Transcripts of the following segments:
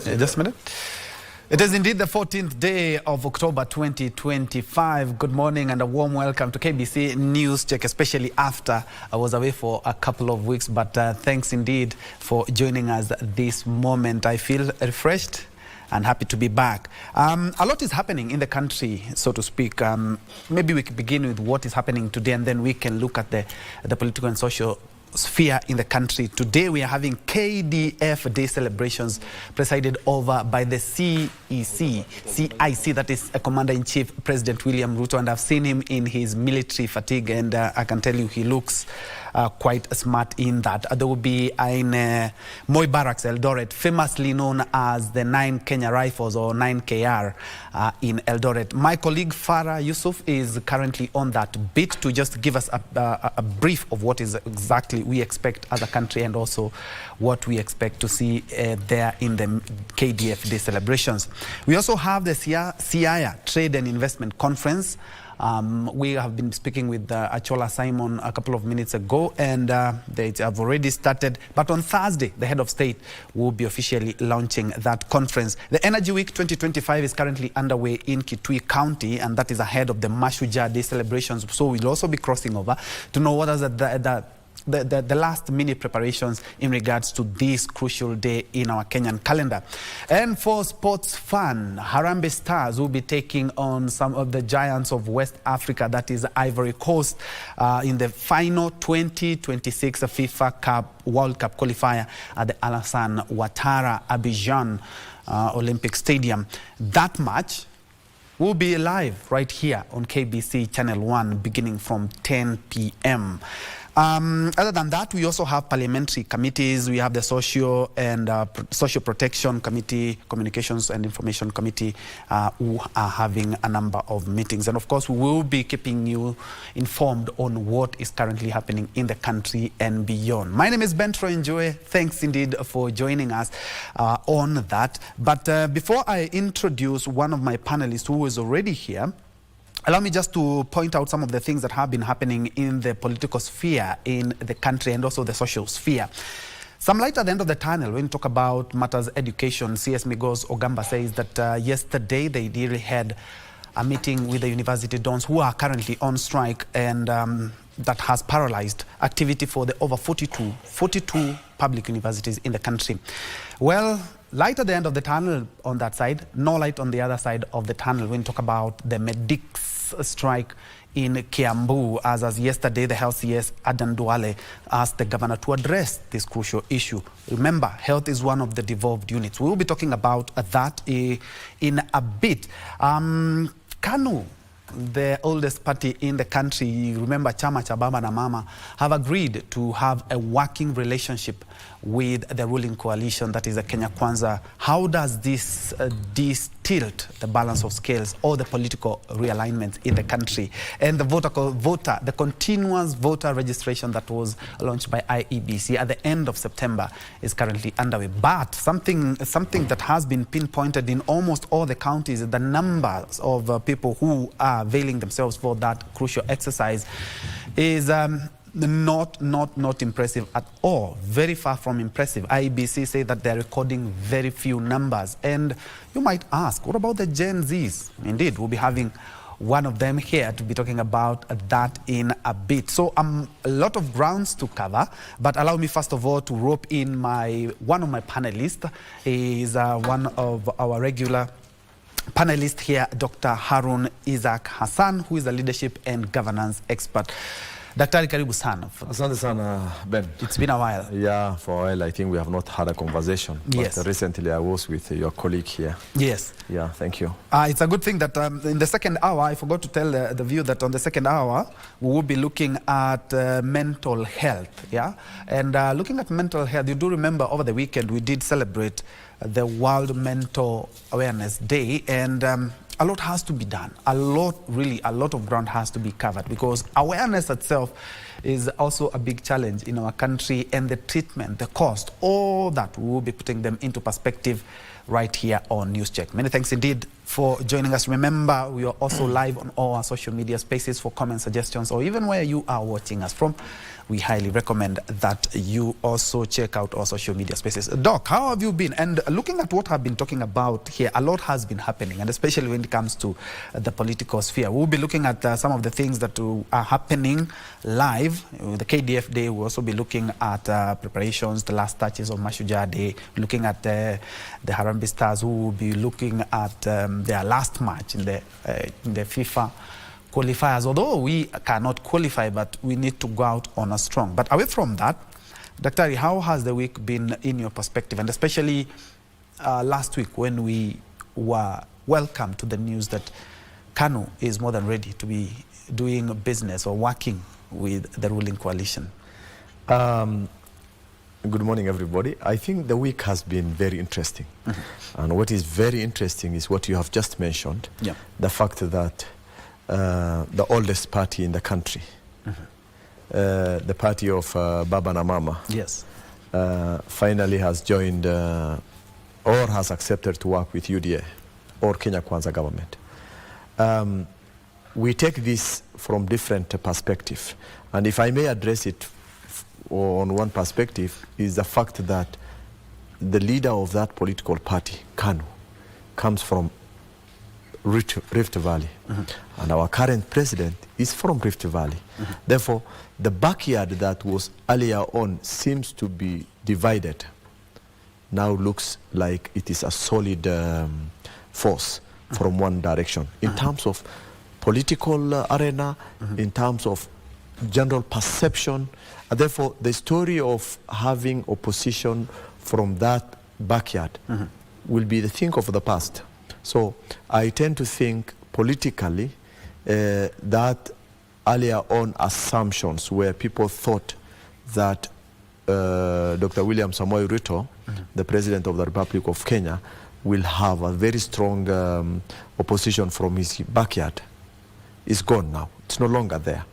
Just a minute. It is indeed the 14th day of October 2025. Good morning and a warm welcome to KBC News Check, especially after I was away for a couple of weeks. But thanks indeed for joining us this moment. I feel refreshed and happy to be back. A lot is happening in the country, so to speak. Maybe we can begin with what is happening today, and then we can look at the political and social sphere in the country. Today we are having KDF Day celebrations presided over by the CIC, that is Commander-in-Chief President William Ruto, and I've seen him in his military fatigue, and I can tell you he looks quite smart in that. There will be in Moi Barracks, Eldoret, famously known as the 9 Kenya Rifles or 9KR in Eldoret. My colleague Farah Yusuf is currently on that bit to just give us a brief of what is exactly we expect as a country and also what we expect to see there in the KDF Day celebrations. We also have the Siaya Trade and Investment Conference. We have been speaking with Achola Simon a couple of minutes ago, and they have already started. But on Thursday, the head of state will be officially launching that conference. The Energy Week 2025 is currently underway in Kitui County, and that is ahead of the Mashujaa Day celebrations. So we'll also be crossing over to know what is the last minute preparations in regards to this crucial day in our Kenyan calendar. And for sports fun, Harambee Stars will be taking on some of the giants of West Africa, that is Ivory Coast, in the final 2026 FIFA World Cup qualifier at the Alassane Ouattara Abidjan Olympic Stadium. That match will be live right here on KBC Channel 1 beginning from 10 p.m. Other than that, we also have parliamentary committees. We have the Social and Social Protection Committee, Communications and Information Committee, who are having a number of meetings. And of course, we will be keeping you informed on what is currently happening in the country and beyond. My name is Njue. Thanks indeed for joining us on that. But before I introduce one of my panelists who is already here, allow me just to point out some of the things that have been happening in the political sphere in the country and also the social sphere. Some light at the end of the tunnel when you talk about matters education. CS Migos Ogamba says that yesterday they really had a meeting with the university dons who are currently on strike, and that has paralyzed activity for the over 42 public universities in the country. Well, light at the end of the tunnel on that side, no light on the other side of the tunnel when you talk about the medics strike in Kiambu, as yesterday the health CS Adan Duale asked the governor to address this crucial issue. Remember, health is one of the devolved units. We will be talking about that in a bit. KANU, the oldest party in the country, you remember Chama cha Baba na Mama, have agreed to have a working relationship with the ruling coalition, that is the Kenya Kwanza. How does this tilt the balance of scales or the political realignment in the country? And the continuous voter registration that was launched by IEBC at the end of September is currently underway. But something that has been pinpointed in almost all the counties, the numbers of people who are availing themselves for that crucial exercise is not impressive at all. Very far from impressive. IEBC say that they're recording very few numbers. And you might ask, what about the Gen Zs? Indeed, we'll be having one of them here to be talking about that in a bit. So a lot of grounds to cover, but allow me first of all to rope in one of my panelists. He is one of our regular panelists here, Dr. Harun Isaac Hassan, who is a leadership and governance expert. Daktari, karibu sana. Asante sana, Ben. It's been a while. Yeah, for a while. I think we have not had a conversation. Yes. But recently I was with your colleague here. Yes. Yeah, thank you. It's a good thing that in the second hour, I forgot to tell the viewer that on the second hour, we will be looking at mental health. Yeah. And looking at mental health, you do remember over the weekend, we did celebrate the World Mental Awareness Day, and a lot has to be done. A lot of ground has to be covered, because awareness itself is also a big challenge in our country, and the treatment, the cost, all that, we will be putting them into perspective right here on News Check. Many thanks indeed for joining us. Remember, we are also live on all our social media spaces for comments, suggestions, or even where you are watching us from. We highly recommend that you also check out our social media spaces. Doc, how have you been? And looking at what I've been talking about here, a lot has been happening, and especially when it comes to the political sphere. We'll be looking at some of the things that are happening live. The KDF Day, we'll also be looking at preparations, the last touches of Mashujaa Day, looking at the Harambee Stars, who will be looking at their last match in the FIFA qualifiers, although we cannot qualify, but we need to go out on a strong. But away from that, Daktari, how has the week been in your perspective, and especially last week when we were welcome to the news that KANU is more than ready to be doing business or working with the ruling coalition? Good morning, everybody. I think the week has been very interesting. And what is very interesting is what you have just mentioned, the fact that the oldest party in the country, the party of Baba and Mama, finally has joined or has accepted to work with UDA or Kenya Kwanza government. We take this from different perspectives, and if I may address it on one perspective, is the fact that the leader of that political party, KANU, comes from Rift Valley, and our current president is from Rift Valley. Therefore, the backyard that was earlier on seems to be divided. Now looks like it is a solid force from one direction in terms of political arena, in terms of general perception. And therefore, the story of having opposition from that backyard will be the thing of the past. So I tend to think politically that earlier on assumptions where people thought that Dr. William Samoei Ruto, the President of the Republic of Kenya, will have a very strong opposition from his backyard is gone now. It's no longer there.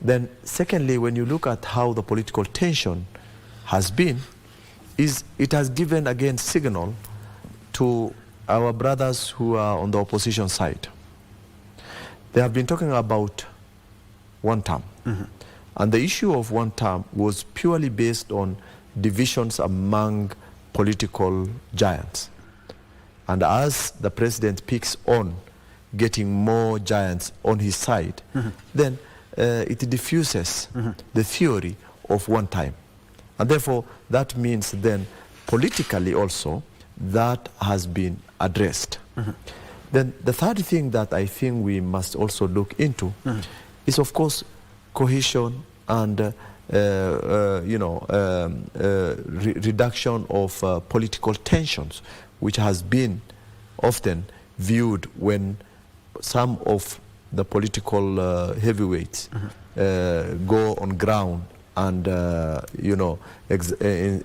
Then secondly, when you look at how the political tension has been, it has given again signal to our brothers who are on the opposition side. They have been talking about one term. And the issue of one term was purely based on divisions among political giants. And as the president picks on getting more giants on his side, then it diffuses the theory of one time. And therefore, that means then politically also, that has been addressed. Then the third thing that I think we must also look into is, of course, cohesion and reduction of political tensions, which has been often viewed when some of the political heavyweights go on ground and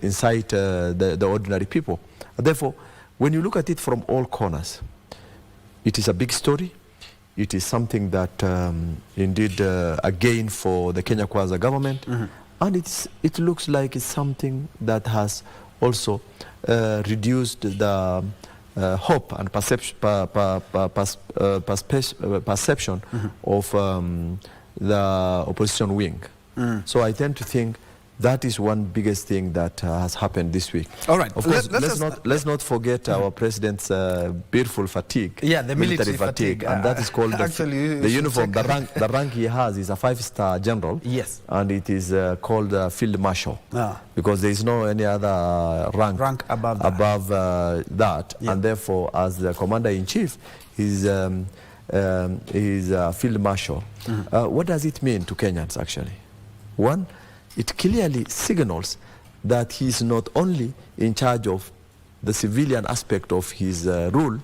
incite the ordinary people. Therefore, when you look at it from all corners, it is a big story. It is something that indeed a gain for the Kenya Kwanza government, and it looks like it's something that has also reduced the hope and perception of the opposition wing. So I tend to think that is one biggest thing that has happened this week. All right. Of course, let's not forget our president's beautiful fatigue. Yeah, the military fatigue. And that is called the uniform. The rank he has is a 5-star general. Yes. And it is called Field Marshal. Because there is no any other rank above that. Yeah. And therefore, as the commander-in-chief, he's Field Marshal. What does it mean to Kenyans, actually? One, it clearly signals that he is not only in charge of the civilian aspect of his rule,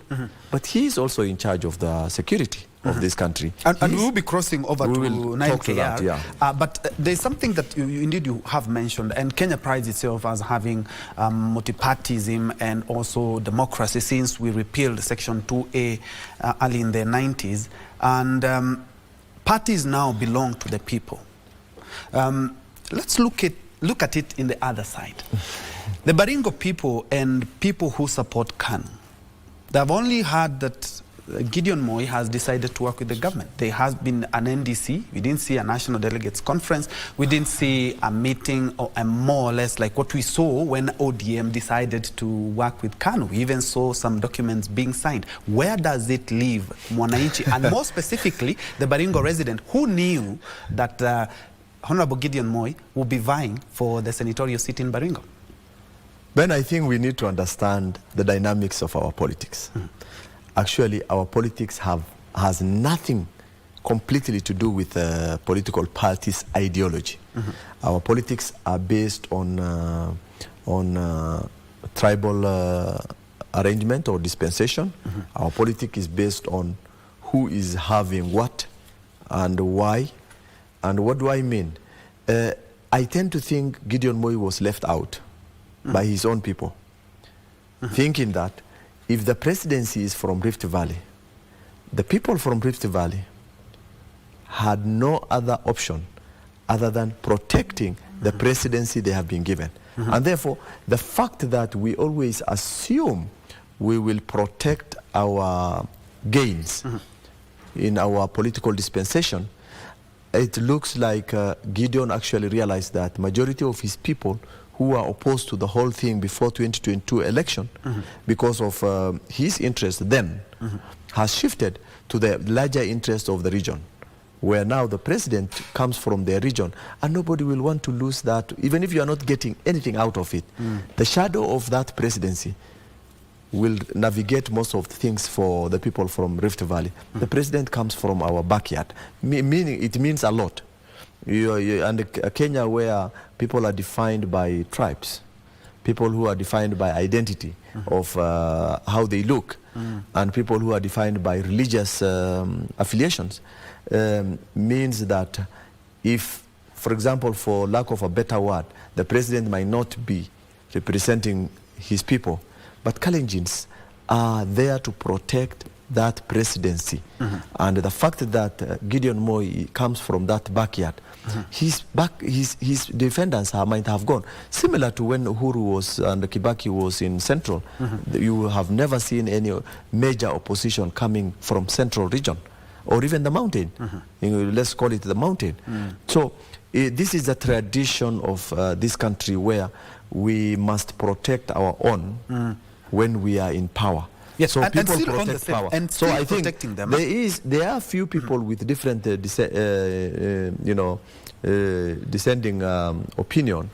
but he is also in charge of the security of this country. And we will be crossing over to 9KR. But there's something that you have mentioned, and Kenya prides itself as having multipartyism and also democracy since we repealed Section 2A early in the 90s. And parties now belong to the people. Let's look at it in the other side. The Baringo people and people who support KANU They've only heard that Gideon Moi has decided to work with the government. There has been an NDC. We didn't see a National Delegates Conference. We didn't see a meeting, or a more or less like what we saw when ODM decided to work with KANU. We even saw some documents being signed. Where does it leave Mwananchi, and more specifically, the Baringo resident who knew that Honorable Gideon Moi will be vying for the senatorial seat in Baringo? Ben, I think we need to understand the dynamics of our politics. Actually, our politics has nothing completely to do with political parties' ideology. Our politics are based on tribal arrangement or dispensation. Our politics is based on who is having what and why. And what do I mean? I tend to think Gideon Moi was left out by his own people, thinking that if the presidency is from Rift Valley, the people from Rift Valley had no other option other than protecting the presidency they have been given. And therefore, the fact that we always assume we will protect our gains in our political dispensation, it looks like Gideon actually realized that majority of his people who are opposed to the whole thing before 2022 election, because of his interest then, has shifted to the larger interest of the region, where now the president comes from their region, and nobody will want to lose that, even if you are not getting anything out of it. The shadow of that presidency will navigate most of the things for the people from Rift Valley. The president comes from our backyard, meaning it means a lot. And Kenya, where people are defined by tribes, people who are defined by identity of how they look, and people who are defined by religious affiliations, means that if, for example, for lack of a better word, the president might not be representing his people, but Kalenjins are there to protect that presidency. And the fact that Gideon Moi comes from that backyard, his defendants might have gone. Similar to when Uhuru was and Kibaki was in Central, you have never seen any major opposition coming from Central region, or even the mountain. Let's call it the mountain. So this is a tradition of this country where we must protect our own when we are in power. Yes, so and people still protect power. And so I think protecting them. there are few people with different dissenting opinion,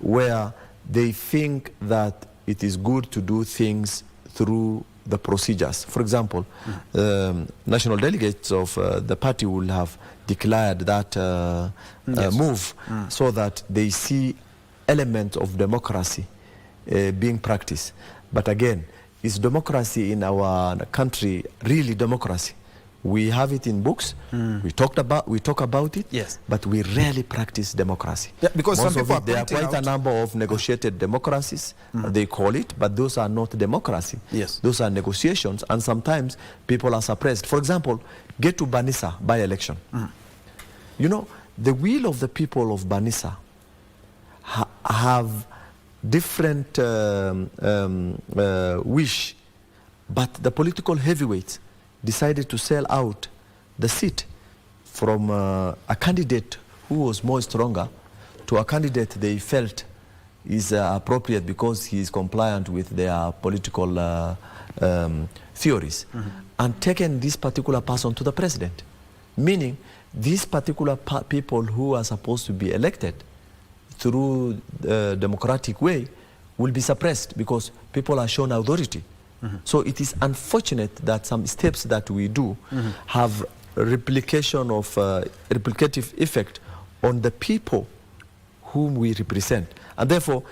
where they think that it is good to do things through the procedures. For example, national delegates of the party will have declared that move so that they see elements of democracy being practiced. But again, is democracy in our country really democracy? We have it in books. We talk about it. Yes. But we rarely practice democracy. Yeah, because most some people of it, there are quite a number of negotiated democracies, they call it, but those are not democracy. Yes. Those are negotiations, and sometimes people are suppressed. For example, get to Banissa by-election. You know, the will of the people of Banissa have different wish, but the political heavyweights decided to sell out the seat from a candidate who was more stronger to a candidate they felt is appropriate because he is compliant with their political theories, and taken this particular person to the president, meaning these particular people who are supposed to be elected through the democratic way will be suppressed because people are shown authority. So it is unfortunate that some steps that we do have replication of replicative effect on the people whom we represent. And therefore,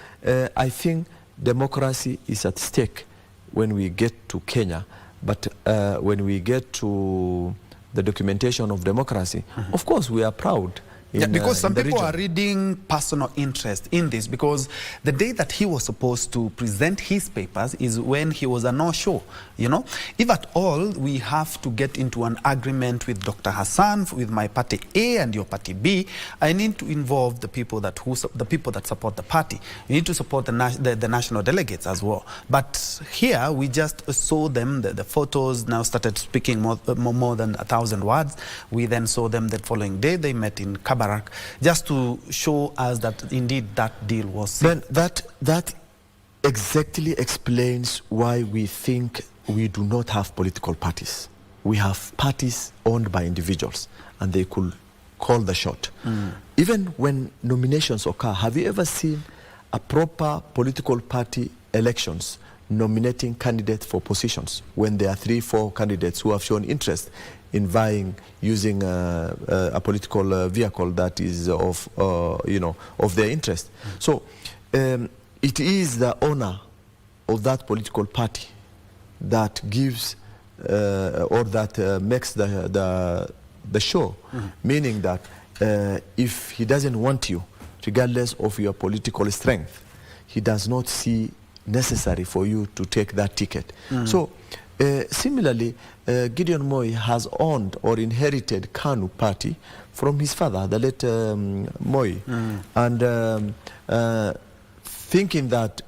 I think democracy is at stake when we get to Kenya. But when we get to the documentation of democracy, of course we are proud Yeah, because some people are reading personal interest in this, because the day that he was supposed to present his papers is when he was a no-show, you know. If at all we have to get into an agreement with Dr. Hassan, with my party A and your party B, I need to involve the people that support the party. We need to support the national delegates as well. But here we just saw them, the photos now started speaking more than 1,000 words. We then saw them the following day. They met in Kabarak, just to show us that indeed that deal was sealed. Then that exactly explains why we think we do not have political parties. We have parties owned by individuals, and they could call the shot. Even when nominations occur, have you ever seen a proper political party elections nominating candidates for positions when there are 3-4 candidates who have shown interest in vying using a political vehicle that is of their interest? So it is the owner of that political party that gives or that makes the show, meaning that if he doesn't want you, regardless of your political strength, he does not see necessary for you to take that ticket. So similarly, Gideon Moi has owned or inherited KANU party from his father, the late Moi, and thinking that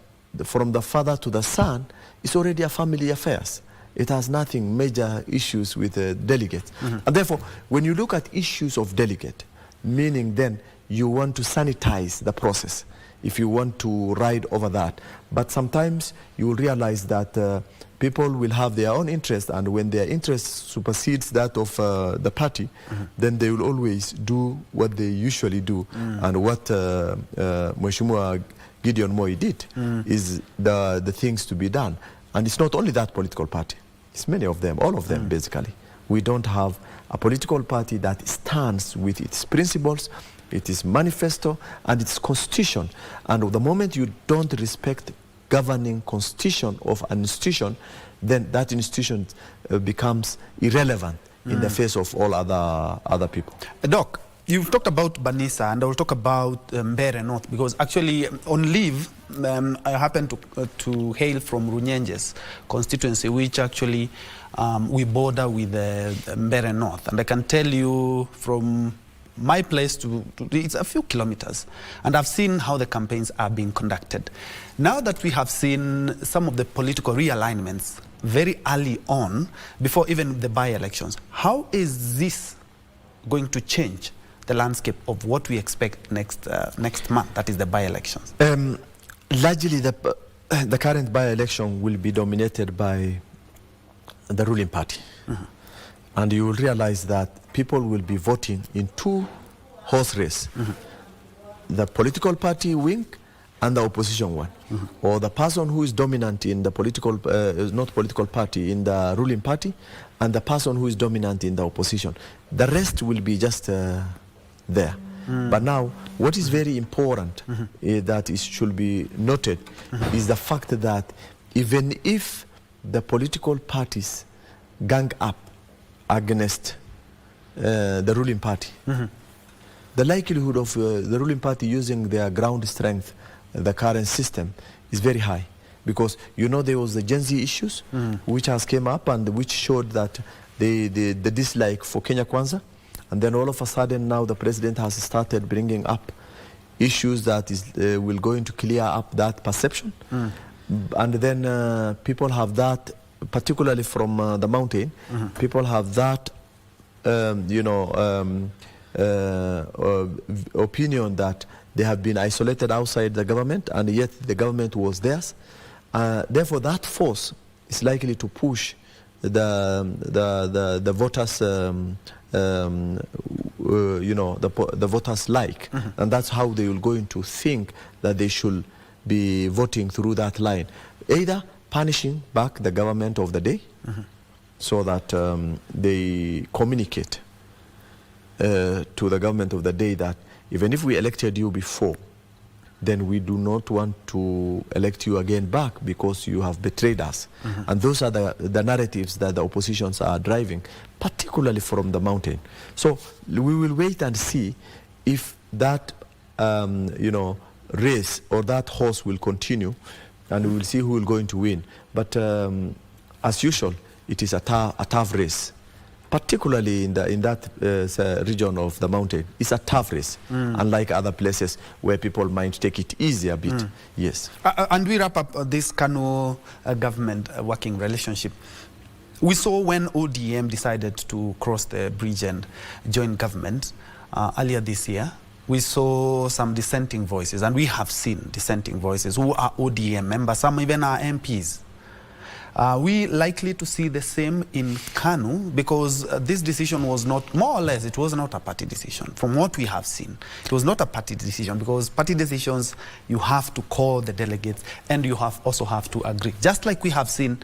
from the father to the son is already a family affairs. It has nothing major issues with delegates. And therefore, when you look at issues of delegate, meaning then you want to sanitize the process, if you want to ride over that. But sometimes you will realize that people will have their own interest, and when their interest supersedes that of the party, then they will always do what they usually do. And what Mheshimiwa Gideon Moi did is the things to be done. And it's not only that political party, it's many of them, all of them basically. We don't have a political party that stands with its principles, its manifesto, and its constitution. And the moment you don't respect governing constitution of an institution, then that institution becomes irrelevant in the face of all other people. Doc, you've talked about Banisa, and I will talk about Mbere North, because actually on leave, I happen to hail from Runyenjes constituency, which actually we border with Mbere North. And I can tell you from my place to it's a few kilometers, and I've seen how the campaigns are being conducted. Now that we have seen some of the political realignments very early on, before even the by-elections, how is this going to change the landscape of what we expect next month, that is the by-elections? Largely the current by-election will be dominated by the ruling party. And you will realize that people will be voting in two horse race. The political party wing and the opposition one. Or the person who is dominant in the political, not political party, in the ruling party, and the person who is dominant in the opposition. The rest will be just there. But now, what is very important that it should be noted is the fact that even if the political parties gang up against the ruling party, the likelihood of the ruling party using their ground strength, the current system, is very high. Because you know there was the Gen Z issues which has came up and which showed that the dislike for Kenya Kwanza. And then all of a sudden now the president has started bringing up issues that will going to clear up that perception. And then people have that, particularly from the mountain, people have that, opinion that they have been isolated outside the government, and yet the government was theirs. Therefore, that force is likely to push the voters, the voters like, and that's how they will going to think that they should be voting through that line, either punishing back the government of the day, so that they communicate to the government of the day that even if we elected you before, then we do not want to elect you again back because you have betrayed us. And those are the narratives that the oppositions are driving, particularly from the mountain. So we will wait and see if that race or that horse will continue, and we will see who will going to win. But as usual, it is a tough race, particularly in that region of the mountain. It's a tough race, unlike other places where people might take it easy a bit. Yes. And we wrap up this KANU government working relationship. We saw when ODM decided to cross the bridge and join government earlier this year, we saw some dissenting voices, and we have seen dissenting voices who are ODM members, some even are MPs. Are we likely to see the same in KANU? Because this decision was not, more or less, it was not a party decision. From what we have seen, it was not a party decision, because party decisions, you have to call the delegates and you also have to agree. Just like we have seen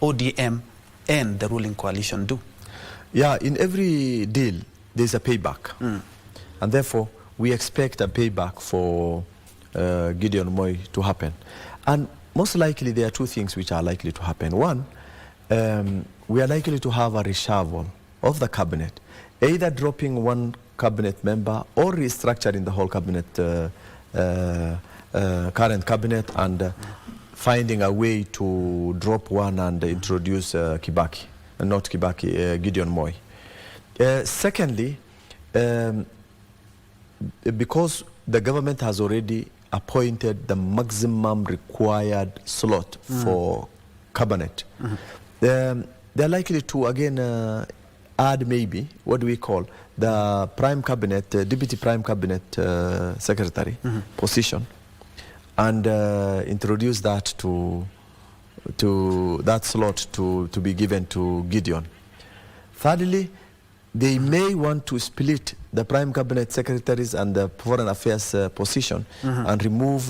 ODM and the ruling coalition do. Yeah, in every deal, there's a payback. And therefore, we expect a payback for Gideon Moi to happen. And most likely, there are two things which are likely to happen. One, we are likely to have a reshuffle of the cabinet, either dropping one cabinet member or restructuring the whole cabinet, current cabinet, and finding a way to drop one and introduce Kibaki, not Kibaki, Gideon Moi. Secondly, because the government has already appointed the maximum required slot for cabinet, they're likely to again add maybe what we call the prime cabinet, deputy prime cabinet secretary position, and introduce that to that slot to be given to Gideon. Thirdly, they may want to split the prime cabinet secretaries and the foreign affairs position and leave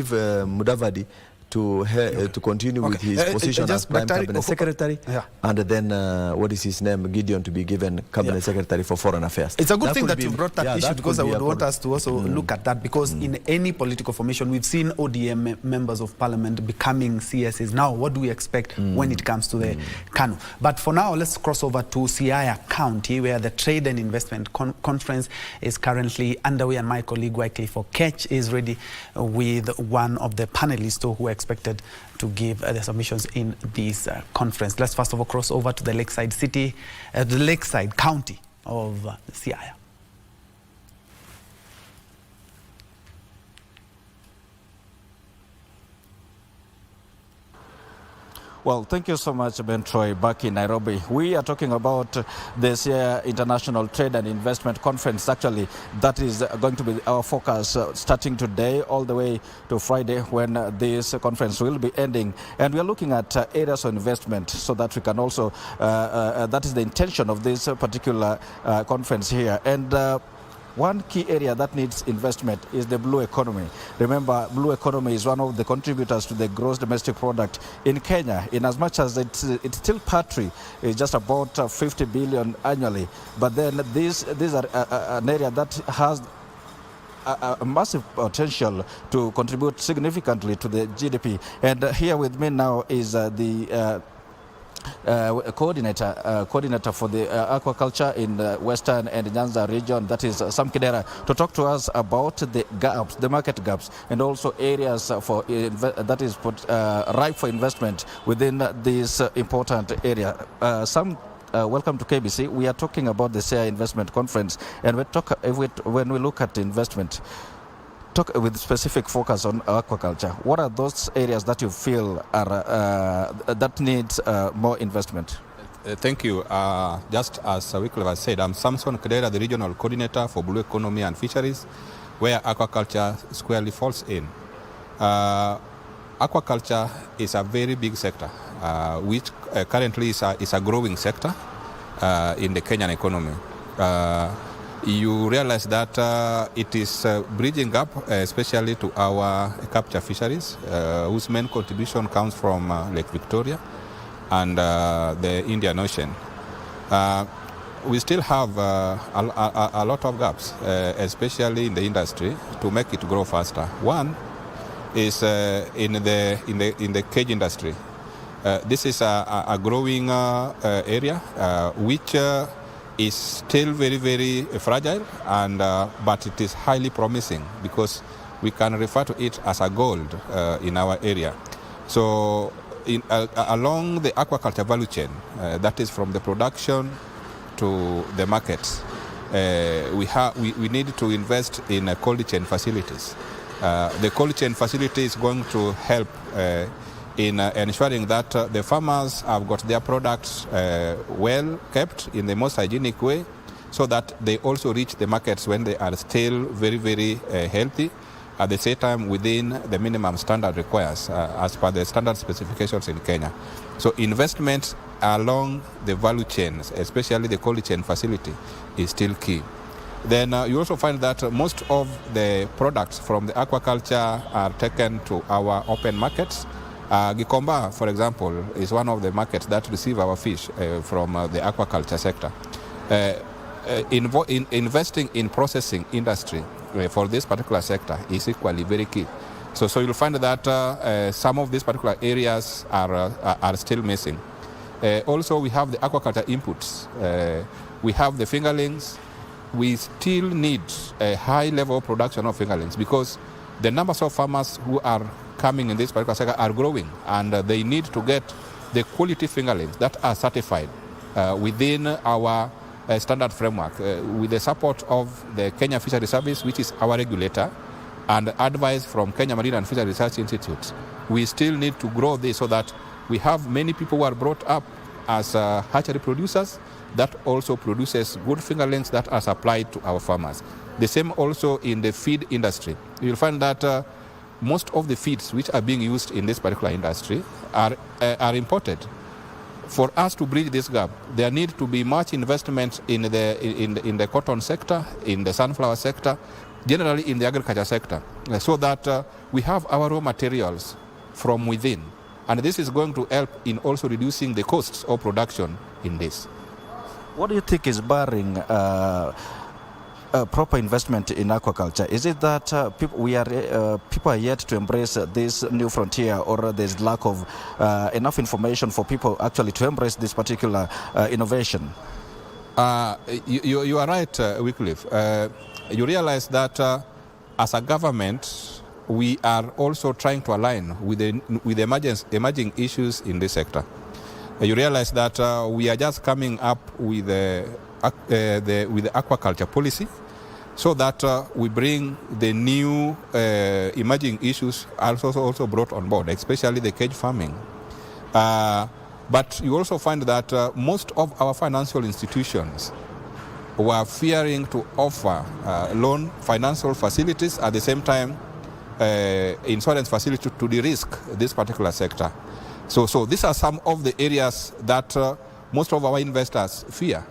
Mudavadi to continue with his position as prime cabinet secretary, and then what is his name, Gideon, to be given cabinet secretary for foreign affairs. It's a good thing that you brought that issue, because I would want us to also look at that, because in any political formation, we've seen ODM members of parliament becoming CSs. Now, what do we expect when it comes to the KANU? But for now, let's cross over to Siaya County, where the Trade and Investment Conference is currently underway, and my colleague Wycliffe Okech is ready with one of the panelists who are expected to give the submissions in this conference. Let's first of all cross over to the Lakeside City, the Lakeside County of Siaya. Well, thank you so much, Ben Troy, back in Nairobi. We are talking about the Siaya International Trade and Investment Conference. Actually, that is going to be our focus starting today all the way to Friday, when this conference will be ending. And we are looking at areas of investment, so that we can also, that is the intention of this particular conference here. And one key area that needs investment is the blue economy. Remember, blue economy is one of the contributors to the gross domestic product in Kenya, in as much as it's still paltry, it's just about 50 billion annually. But then these are an area that has a massive potential to contribute significantly to the GDP. And here with me now is the coordinator for the aquaculture in the Western and Nyanza region, that is Sam Kidera, to talk to us about the gaps, the market gaps, and also areas for that is ripe for investment within this important area. Sam, welcome to KBC. We are talking about the Siaya Investment Conference, and when we look at investment, talk with specific focus on aquaculture. What are those areas that you feel are that needs more investment? Thank you. Just as Wycliffe has said, I'm Samson Kedera, the regional coordinator for Blue Economy and Fisheries, where aquaculture squarely falls in. Aquaculture is a very big sector, which currently is a growing sector in the Kenyan economy. You realize that it is bridging up, especially to our capture fisheries, whose main contribution comes from Lake Victoria and the Indian Ocean. We still have a lot of gaps, especially in the industry, to make it grow faster. One is in the cage industry. This is a growing area which is still very, very fragile, and but it is highly promising because we can refer to it as a gold in our area. So along the aquaculture value chain, that is from the production to the markets, we need to invest in cold chain facilities. The cold chain facility is going to help in ensuring that the farmers have got their products well kept in the most hygienic way, so that they also reach the markets when they are still very, very healthy, at the same time within the minimum standard requires as per the standard specifications in Kenya. So investment along the value chains, especially the cold chain facility, is still key. Then you also find that most of the products from the aquaculture are taken to our open markets. Gikomba, for example, is one of the markets that receive our fish from the aquaculture sector. Investing in processing industry for this particular sector is equally very key. So you'll find that some of these particular areas are still missing. Also, we have the aquaculture inputs. We have the fingerlings. We still need a high level of production of fingerlings because the numbers of farmers who are coming in this particular sector are growing, and they need to get the quality fingerlings that are certified within our standard framework with the support of the Kenya Fisheries Service, which is our regulator, and advice from Kenya Marine and Fisheries Research Institute. We still need to grow this so that we have many people who are brought up as hatchery producers that also produces good fingerlings that are supplied to our farmers. The same also in the feed industry. You'll find that most of the feeds which are being used in this particular industry are imported. For us to bridge this gap, there needs to be much investment in the cotton sector, in the sunflower sector, generally in the agriculture sector, so that we have our raw materials from within. And this is going to help in also reducing the costs of production in this. What do you think is barring proper investment in aquaculture? Is it that people are yet to embrace this new frontier, or there's lack of enough information for people actually to embrace this particular innovation? You are right, Wycliffe. You realize that as a government, we are also trying to align with the emerging issues in this sector. You realize that we are just coming up with the aquaculture policy, so that we bring the new emerging issues also brought on board, especially the cage farming. But you also find that most of our financial institutions were fearing to offer loan financial facilities, at the same time insurance facilities to de-risk this particular sector. So these are some of the areas that most of our investors fear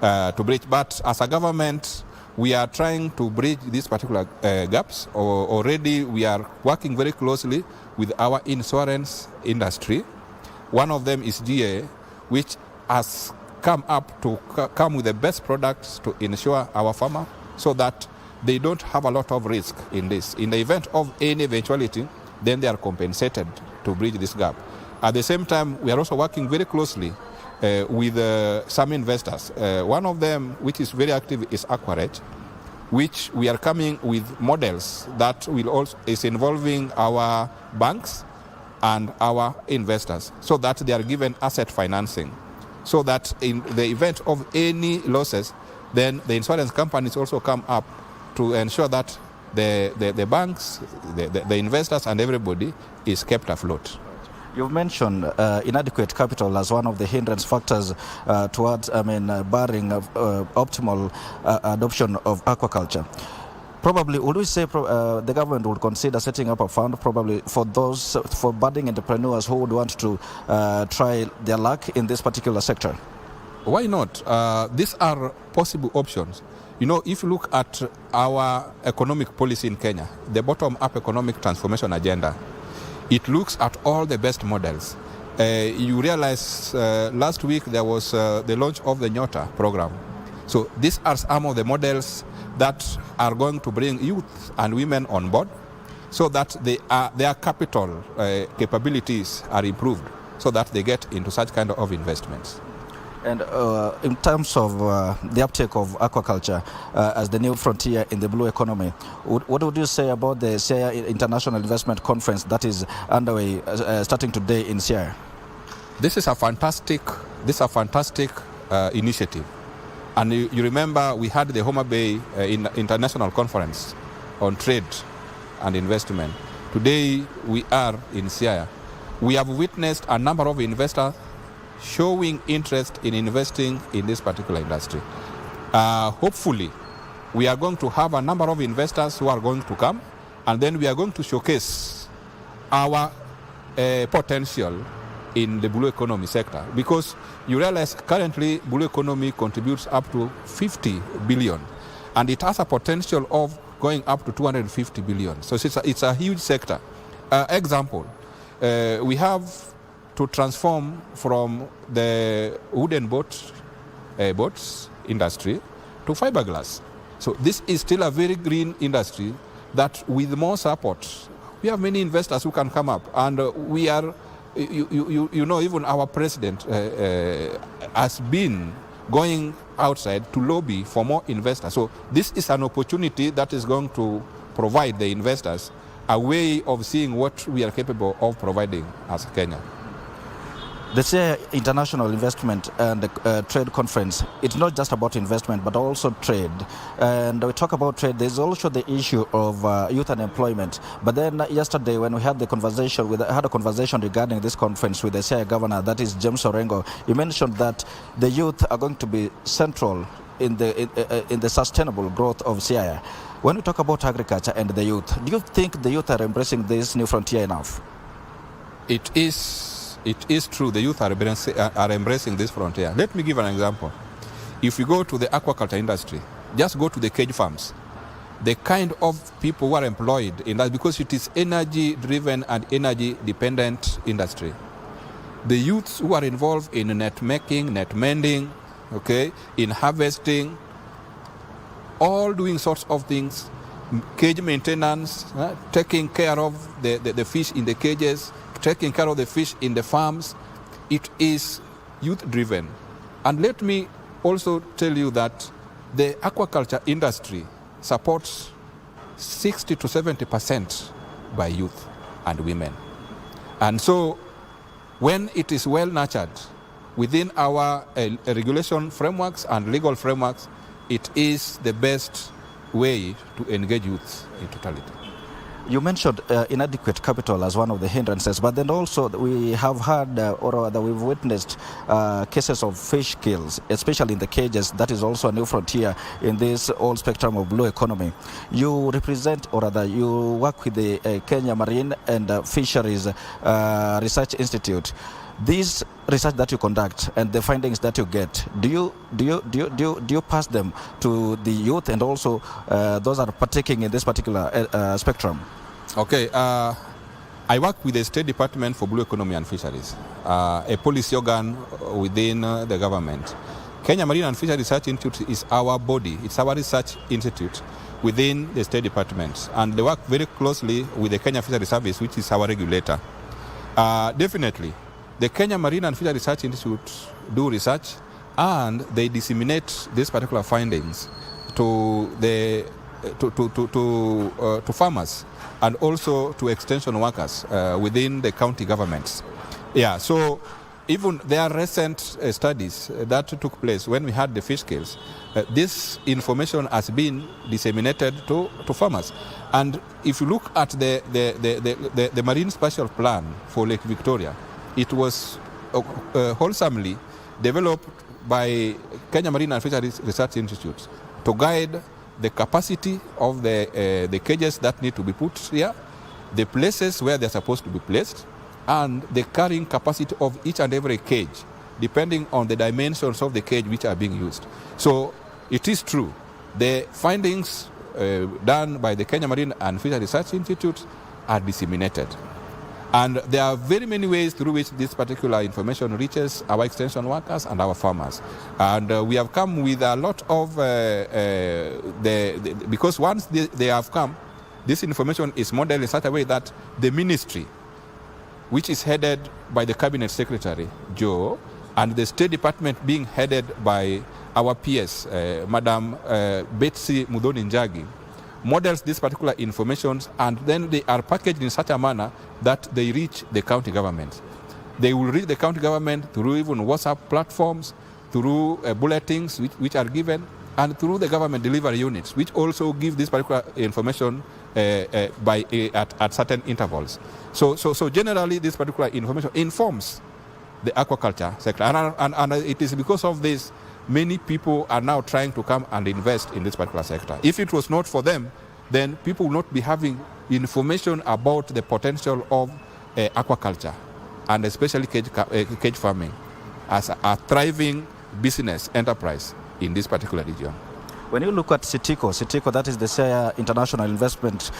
to bridge. But as a government, we are trying to bridge these particular gaps. Already we are working very closely with our insurance industry. One of them is Njue, which has come up to come with the best products to insure our farmer, so that they don't have a lot of risk in this. In the event of any eventuality, then they are compensated to bridge this gap. At the same time, we are also working very closely with some investors. One of them, which is very active, is Aquarage, which we are coming with models that will also is involving our banks and our investors, so that they are given asset financing, so that in the event of any losses, then the insurance companies also come up to ensure that the banks, the investors, and everybody is kept afloat. You've mentioned inadequate capital as one of the hindrance factors towards, barring optimal adoption of aquaculture. Probably, would we say the government would consider setting up a fund probably for budding entrepreneurs who would want to try their luck in this particular sector? Why not? These are possible options. You know, if you look at our economic policy in Kenya, the bottom-up economic transformation agenda, it looks at all the best models. You realize last week there was the launch of the Nyota program. So these are some of the models that are going to bring youth and women on board, so that their capital capabilities are improved, so that they get into such kind of investments. And in terms of the uptake of aquaculture as the new frontier in the blue economy, what would you say about the Siaya International Investment Conference that is underway starting today in Siaya? This is a fantastic initiative. And you remember we had the Homa Bay International Conference on trade and investment. Today we are in Siaya. We have witnessed a number of investors showing interest in investing in this particular industry. Hopefully, we are going to have a number of investors who are going to come, and then we are going to showcase our potential in the blue economy sector, because you realize currently blue economy contributes up to 50 billion, and it has a potential of going up to 250 billion. So it's a huge sector. Example, we have to transform from the wooden boats industry to fiberglass. So this is still a very green industry that with more support, we have many investors who can come up, and we are, you know, even our president has been going outside to lobby for more investors. So this is an opportunity that is going to provide the investors a way of seeing what we are capable of providing as Kenya. The Siaya International Investment and Trade Conference, it's not just about investment, but also trade. And we talk about trade, there's also the issue of youth unemployment. But then yesterday, when we had the conversation, had a conversation regarding this conference with the Siaya governor, that is James Orengo, he mentioned that the youth are going to be central in the sustainable growth of Siaya. When we talk about agriculture and the youth, do you think the youth are embracing this new frontier enough? It is true, the youth are embracing this frontier. Let me give an example. If you go to the aquaculture industry, just go to the cage farms. The kind of people who are employed in that, because it is energy-driven and energy-dependent industry. The youths who are involved in net making, net mending, okay, in harvesting, all doing sorts of things, cage maintenance, taking care of the fish in the cages, taking care of the fish in the farms, it is youth-driven. And let me also tell you that the aquaculture industry supports 60 to 70% by youth and women. And so when it is well nurtured within our regulation frameworks and legal frameworks, it is the best way to engage youth in totality. You mentioned inadequate capital as one of the hindrances, but then also we have had, or rather we've witnessed cases of fish kills, especially in the cages. That is also a new frontier in this whole spectrum of blue economy. You represent, or rather you work with the Kenya Marine and Fisheries Research Institute. This research that you conduct and the findings that you get, do you pass them to the youth and also those are partaking in this particular spectrum? Okay, I work with the State Department for Blue Economy and Fisheries, a policy organ within the government. Kenya Marine and Fisheries Research Institute is our body, it's our research institute within the State Department, and they work very closely with the Kenya Fisheries Service, which is our regulator. Definitely, the Kenya Marine and Fisheries Research Institute do research, and they disseminate these particular findings to the to farmers and also to extension workers within the county governments. Yeah, so even there are recent studies that took place when we had the fish kills. This information has been disseminated to farmers. And if you look at the Marine Spatial Plan for Lake Victoria, it was wholesomely developed by Kenya Marine and Fisheries Research Institute to guide the capacity of the cages that need to be put here, the places where they're supposed to be placed, and the carrying capacity of each and every cage, depending on the dimensions of the cage which are being used. So it is true, the findings done by the Kenya Marine and Fisheries Research Institute are disseminated. And there are very many ways through which this particular information reaches our extension workers and our farmers. And we have come with a lot of, because once they have come, this information is modeled in such a way that the ministry, which is headed by the Cabinet Secretary, Joe, and the State Department being headed by our PS, Madam Betsy Mudhoni Njagi, models these particular informations, and then they are packaged in such a manner that they reach the county government. They will reach the county government through even WhatsApp platforms, through bulletins which are given, and through the government delivery units, which also give this particular information at certain intervals. So generally, this particular information informs the aquaculture sector, and it is because of this many people are now trying to come and invest in this particular sector. If it was not for them, then people will not be having information about the potential of aquaculture, and especially cage farming as a thriving business enterprise in this particular region. When you look at Sitiko, that is the Siaya International Investment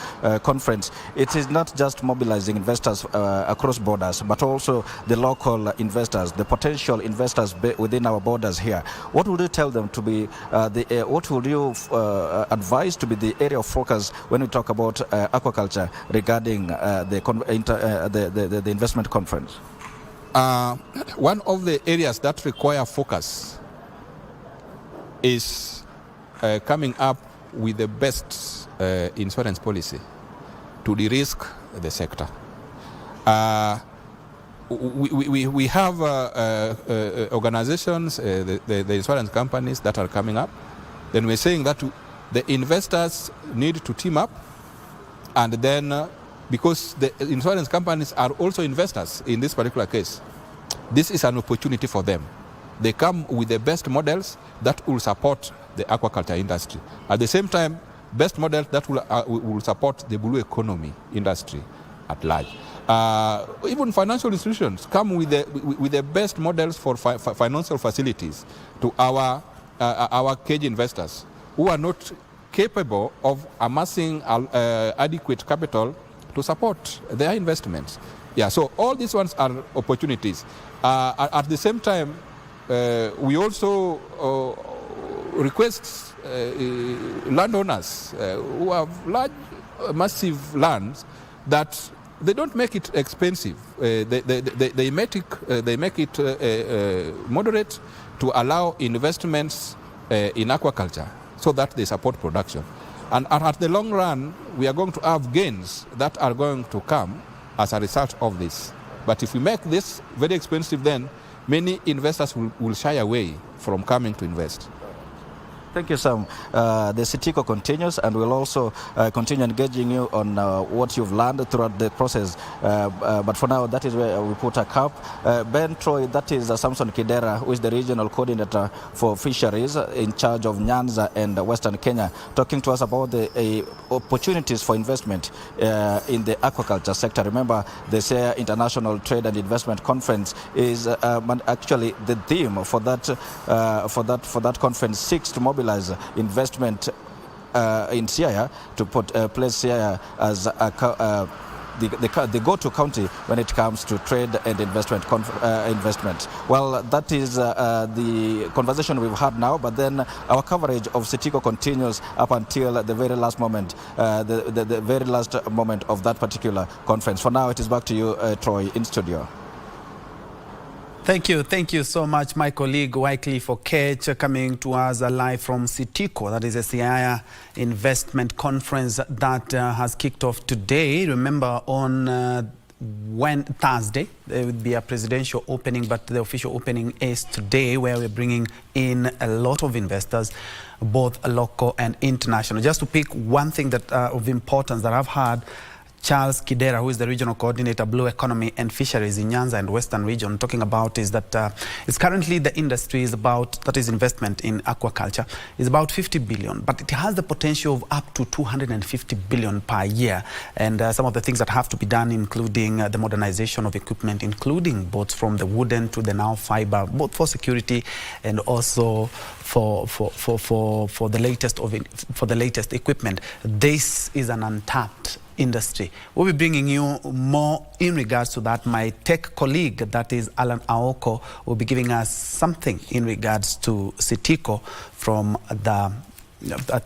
Conference, it is not just mobilizing investors across borders, but also the local investors, the potential investors within our borders here. What would you tell them to be, what would you advise to be the area of focus when we talk about aquaculture regarding the investment conference? One of the areas that require focus is coming up with the best insurance policy to de-risk the sector. We have organizations, the insurance companies that are coming up. Then we're saying that the investors need to team up, and then because the insurance companies are also investors in this particular case, this is an opportunity for them. They come with the best models that will support the aquaculture industry. At the same time, best models that will support the blue economy industry at large. Even financial institutions come with the best models for financial facilities to our cage investors who are not capable of amassing adequate capital to support their investments. Yeah, so all these ones are opportunities. At the same time, we also request landowners who have large, massive lands that they don't make it expensive. They make it moderate to allow investments in aquaculture so that they support production. And at the long run, we are going to have gains that are going to come as a result of this. But if we make this very expensive, then many investors will shy away from coming to invest. Thank you, Sam. The Sitiko continues, and we'll also continue engaging you on what you've learned throughout the process. But for now, that is where we put a cap. Ben Troy, that is Samson Kidera, who is the regional coordinator for fisheries in charge of Nyanza and Western Kenya, talking to us about the opportunities for investment in the aquaculture sector. Remember, the Siaya International Trade and Investment Conference is actually the theme for that conference seeks to mobilize investment in Siaya to place Siaya as the go-to county when it comes to trade and investment. Well, that is the conversation we've had now, but then our coverage of Sitiko continues up until the very last moment, the very last moment of that particular conference. For now, it is back to you, Troy, in studio. Thank you so much, my colleague Wycliffe Okech, coming to us live from Sitiko. That is a Siaya investment conference that has kicked off today. Remember, on Thursday there will be a presidential opening, but the official opening is today, where we're bringing in a lot of investors, both local and international. Just to pick one thing that of importance that I've had, Charles Kidera, who is the regional coordinator, Blue Economy and Fisheries in Nyanza and Western Region, talking about is that it's currently the industry is about, that is investment in aquaculture, is about 50 billion, but it has the potential of up to 250 billion per year. And some of the things that have to be done, including the modernization of equipment, including boats from the wooden to the now fiber, both for security and also for the latest equipment. This is an untapped industry. We'll be bringing you more in regards to that. My tech colleague, that is Alan Aoko, will be giving us something in regards to Sitiko from the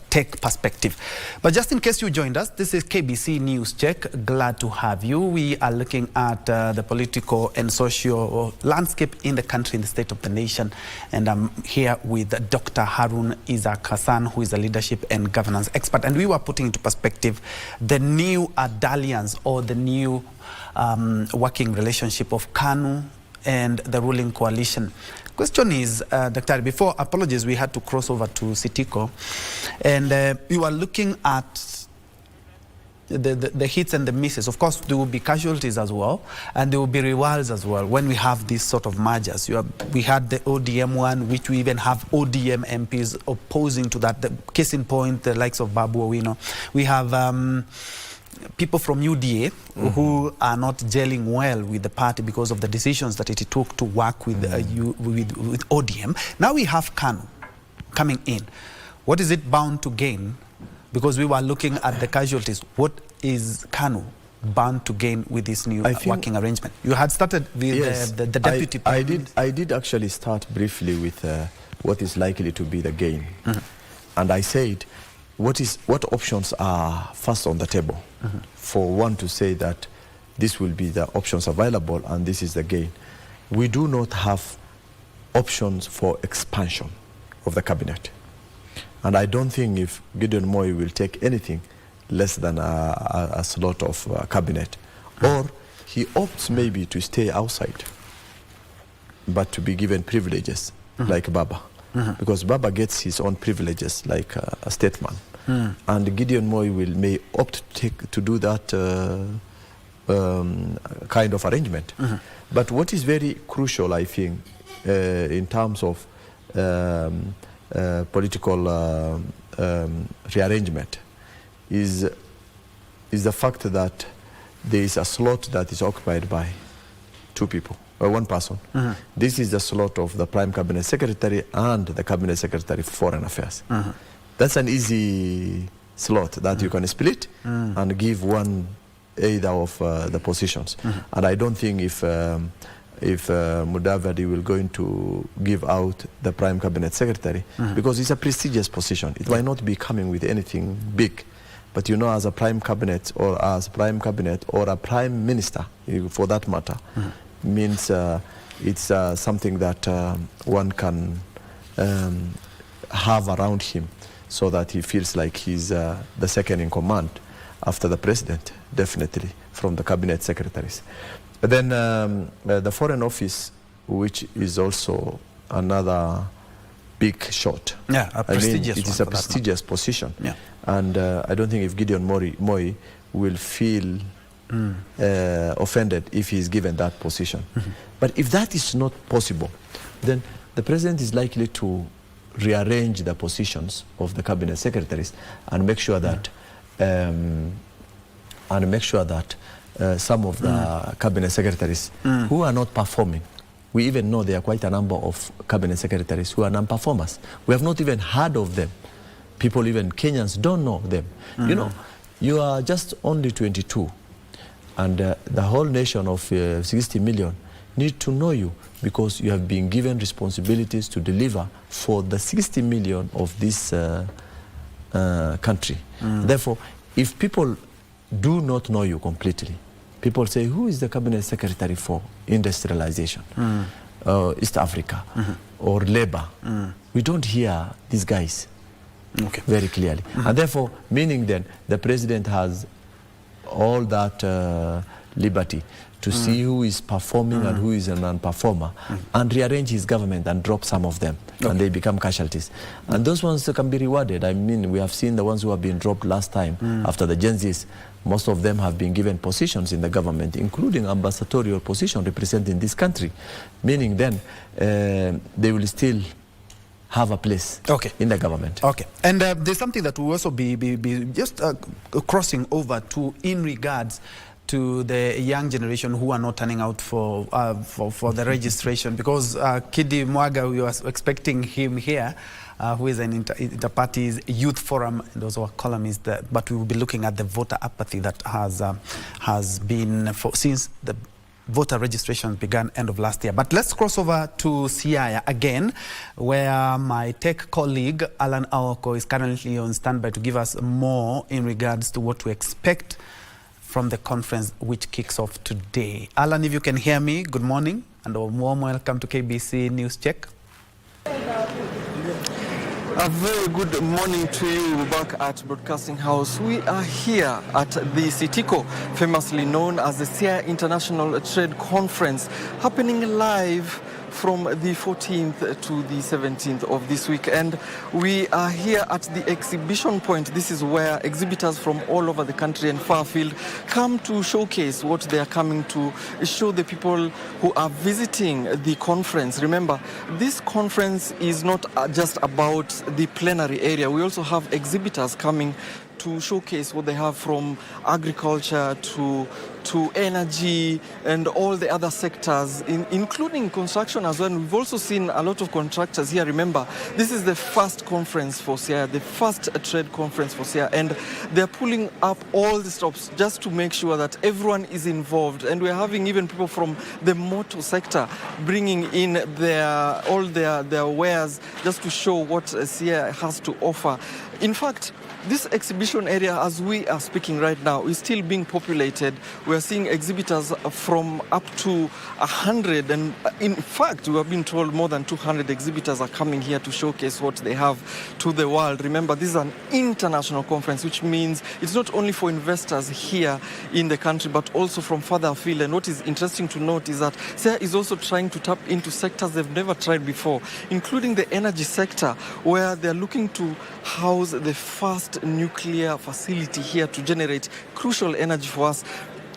tech perspective. But just in case you joined us, this is KBC News Check. Glad to have you. We are looking at the political and social landscape in the country, in the state of the nation. And I'm here with Dr. Harun Isaac Hassan, who is a leadership and governance expert. And we were putting into perspective the new dalliance or the new working relationship of KANU and the ruling coalition. Question is, Dr. Before, apologies, we had to cross over to Sitiko, and you are looking at the hits and the misses. Of course, there will be casualties as well, and there will be rewards as well when we have these sort of mergers. We had the ODM one, which we even have ODM MPs opposing to that. The case in point, the likes of Babu Owino. We have people from UDA who are not gelling well with the party because of the decisions that it took to work with with ODM. Now we have KANU coming in. What is it bound to gain? Because we were looking at the casualties. What is KANU bound to gain with this new working arrangement? You had started with the deputy. I did actually start briefly with what is likely to be the gain, and I said, what options are first on the table for one to say that this will be the options available and this is the gain. We do not have options for expansion of the cabinet, and I don't think if Gideon Moi will take anything less than a slot of cabinet, or he opts maybe to stay outside but to be given privileges like Baba, because Baba gets his own privileges like a statesman. And Gideon Moi may opt to do that kind of arrangement. But what is very crucial, I think, in terms of political rearrangement is the fact that there is a slot that is occupied by two people, or one person. This is the slot of the Prime Cabinet Secretary and the Cabinet Secretary for Foreign Affairs. That's an easy slot that you can split and give one either of the positions. And I don't think if Mudavadi will going to give out the Prime Cabinet Secretary, because it's a prestigious position. It might not be coming with anything big, but you know, as a Prime Cabinet or as Prime Cabinet or a Prime Minister, for that matter, means it's something that one can have around him, so that he feels like he's the second in command after the president, definitely, from the cabinet secretaries. But then the Foreign Office, which is also another big shot. Yeah, a prestigious it is a prestigious position. Yeah. And I don't think if Gideon Moi will feel offended if he is given that position. But if that is not possible, then the president is likely to rearrange the positions of the cabinet secretaries and make sure that some of the cabinet secretaries who are not performing, we even know there are quite a number of cabinet secretaries who are non-performers. We have not even heard of them. People, even Kenyans, don't know them. You know, you are just only 22, and the whole nation of 60 million need to know you, because you have been given responsibilities to deliver for the 60 million of this country. Therefore, if people do not know you completely, people say, who is the cabinet secretary for industrialization, East Africa, or labor? We don't hear these guys very clearly. And therefore, meaning then, the president has all that liberty to see who is performing and who is a non-performer, and rearrange his government and drop some of them, and they become casualties. And those ones can be rewarded. I mean, we have seen the ones who have been dropped last time after the Gen Zs. Most of them have been given positions in the government, including ambassadorial position representing this country, meaning then they will still have a place in the government. And there's something that will also be just crossing over to in regards to the young generation who are not turning out for the registration, because Kidi Mwaga, we were expecting him here, who is an Interparties Youth Forum, and also a columnist, but we will be looking at the voter apathy that has been since the voter registration began end of last year. But let's cross over to Siaya again, where my tech colleague Alan Aoko is currently on standby to give us more in regards to what to expect from the conference which kicks off today. Alan, if you can hear me, good morning and a warm welcome to KBC News Check. A very good morning to you back at Broadcasting House. We are here at the Sitiko, famously known as the Siaya International Trade Conference, happening live from the 14th to the 17th of this week. And we are here at the exhibition point. This is where exhibitors from all over the country and far field come to showcase what they are coming to show the people who are visiting the conference. Remember, this conference is not just about the plenary area. We also have exhibitors coming to showcase what they have, from agriculture to energy and all the other sectors, including construction as well. We've also seen a lot of contractors here. Remember, this is the first conference for Siaya, the first trade conference for Siaya, and they're pulling up all the stops just to make sure that everyone is involved. And we're having even people from the motor sector bringing in all their wares just to show what Siaya has to offer. In fact, this exhibition area, as we are speaking right now, is still being populated. We are seeing exhibitors from up to 100, and in fact, we have been told more than 200 exhibitors are coming here to showcase what they have to the world. Remember, this is an international conference, which means it's not only for investors here in the country, but also from further afield. And what is interesting to note is that Siaya is also trying to tap into sectors they've never tried before, including the energy sector, where they're looking to house the first nuclear facility here to generate crucial energy for us.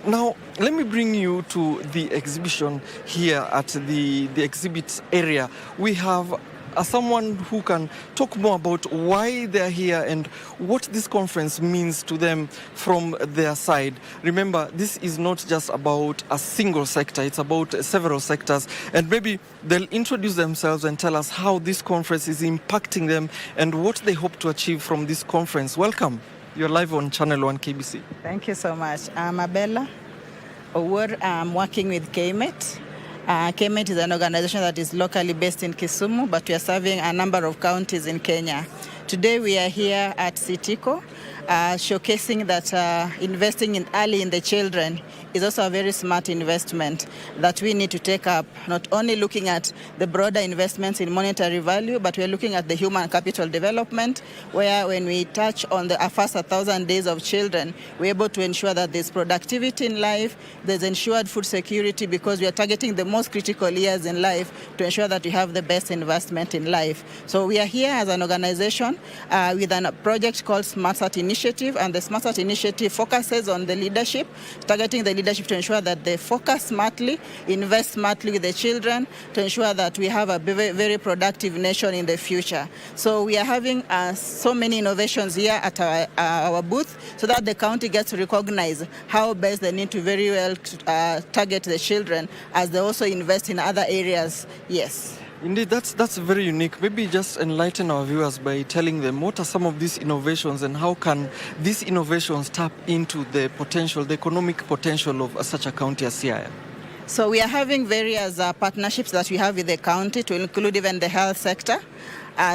Now, let me bring you to the exhibition here at the exhibit area. We have someone who can talk more about why they're here and what this conference means to them from their side. Remember, this is not just about a single sector, it's about several sectors. And maybe they'll introduce themselves and tell us how this conference is impacting them and what they hope to achieve from this conference. Welcome. You're live on Channel 1 KBC. Thank you so much. I'm Abella Owur. I'm working with KMET. KMET is an organization that is locally based in Kisumu, but we are serving a number of counties in Kenya. Today we are here at Sitiko, showcasing that investing early in the children is also a very smart investment that we need to take up, not only looking at the broader investments in monetary value, but we're looking at the human capital development, where when we touch on the first 1,000 days of children, we're able to ensure that there's productivity in life, there's ensured food security, because we are targeting the most critical years in life to ensure that we have the best investment in life. So we are here as an organization with a project called Smart Start Initiative, and the Smart Start Initiative focuses on the leadership, targeting the leadership to ensure that they focus smartly, invest smartly with the children, to ensure that we have a very, very productive nation in the future. So we are having so many innovations here at our booth, so that the county gets to recognize how best they need to very well target the children as they also invest in other areas. Yes. Indeed, that's very unique. Maybe just enlighten our viewers by telling them what are some of these innovations and how can these innovations tap into the potential, the economic potential of such a county as Siaya. So we are having various partnerships that we have with the county, to include even the health sector.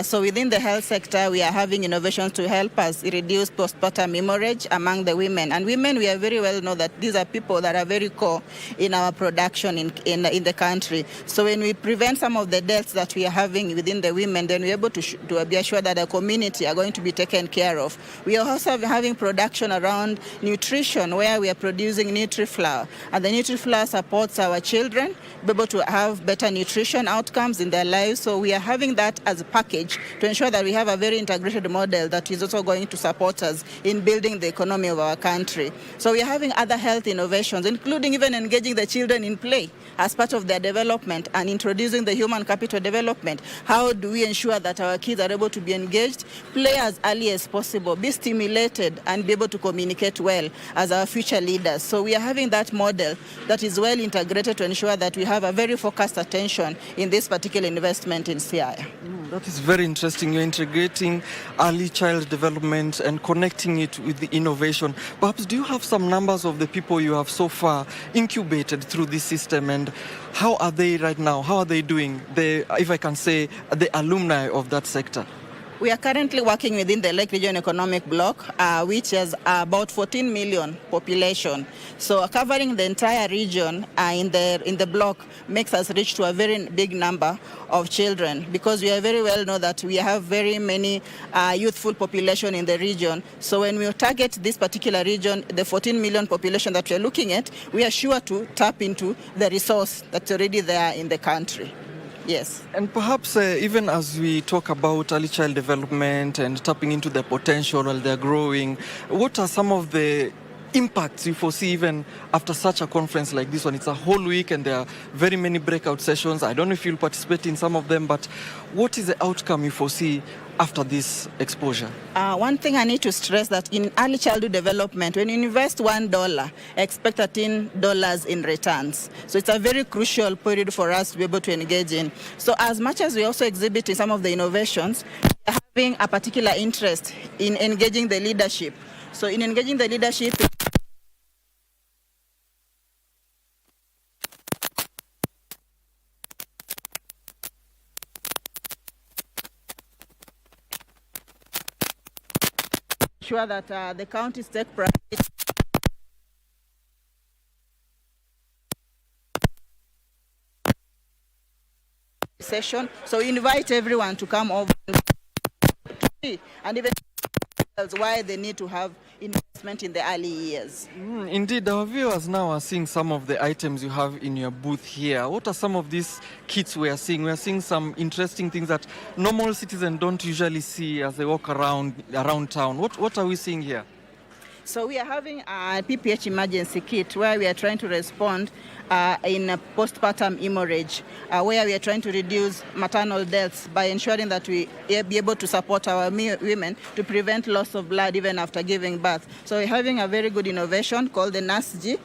So within the health sector, we are having innovations to help us reduce postpartum hemorrhage among the women. And women, we are very well know that these are people that are very core in our production in the country. So when we prevent some of the deaths that we are having within the women, then we're able to be assured that the community are going to be taken care of. We are also having production around nutrition, where we are producing Nutri-Flour. And the Nutri-Flour supports our children, be able to have better nutrition outcomes in their lives. So we are having that as a package to ensure that we have a very integrated model that is also going to support us in building the economy of our country. So we are having other health innovations, including even engaging the children in play as part of their development and introducing the human capital development. How do we ensure that our kids are able to be engaged, play as early as possible, be stimulated, and be able to communicate well as our future leaders? So we are having that model that is well integrated to ensure that we have a very focused attention in this particular investment in Siaya. That is very interesting. You're integrating early child development and connecting it with the innovation. Perhaps do you have some numbers of the people you have so far incubated through this system, and how are they right now? How are they doing, if I can say, the alumni of that sector? We are currently working within the Lake Region Economic Block, which has about 14 million population. So covering the entire region in the block makes us reach to a very big number of children, because we are very well know that we have very many youthful population in the region. So when we target this particular region, the 14 million population that we are looking at, we are sure to tap into the resource that's already there in the country. Yes. And perhaps even as we talk about early child development and tapping into their potential while they're growing, what are some of the impacts you foresee even after such a conference like this one? It's a whole week and there are very many breakout sessions. I don't know if you'll participate in some of them, but what is the outcome you foresee after this exposure? One thing I need to stress that in early childhood development, when you invest $1, expect $13 in returns. So it's a very crucial period for us to be able to engage in. So as much as we also exhibit in some of the innovations, we're having a particular interest in engaging the leadership. So in engaging the leadership, sure that the counties take priority session. So we invite everyone to come over and even why they need to have investment in the early years. Indeed, our viewers now are seeing some of the items you have in your booth here. What are some of these kits we are seeing? We are seeing some interesting things that normal citizens don't usually see as they walk around town. What are we seeing here? So we are having a PPH emergency kit where we are trying to respond in a postpartum hemorrhage, where we are trying to reduce maternal deaths by ensuring that we be able to support our women to prevent loss of blood even after giving birth. So we're having a very good innovation called the NASG,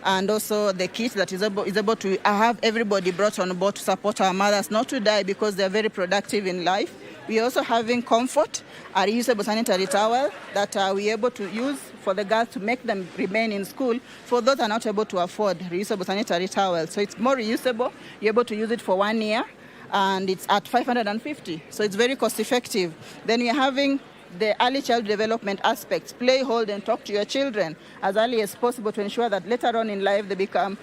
and also the kit that is able to have everybody brought on board to support our mothers not to die because they're very productive in life. We're also having Comfort, a reusable sanitary towel that we're able to use for the girls to make them remain in school. For those that are not able to afford reusable sanitary towels, so it's more reusable. You're able to use it for 1 year, and it's at $550. So it's very cost effective. Then we're having the early child development aspects, play, hold, and talk to your children as early as possible to ensure that later on in life they become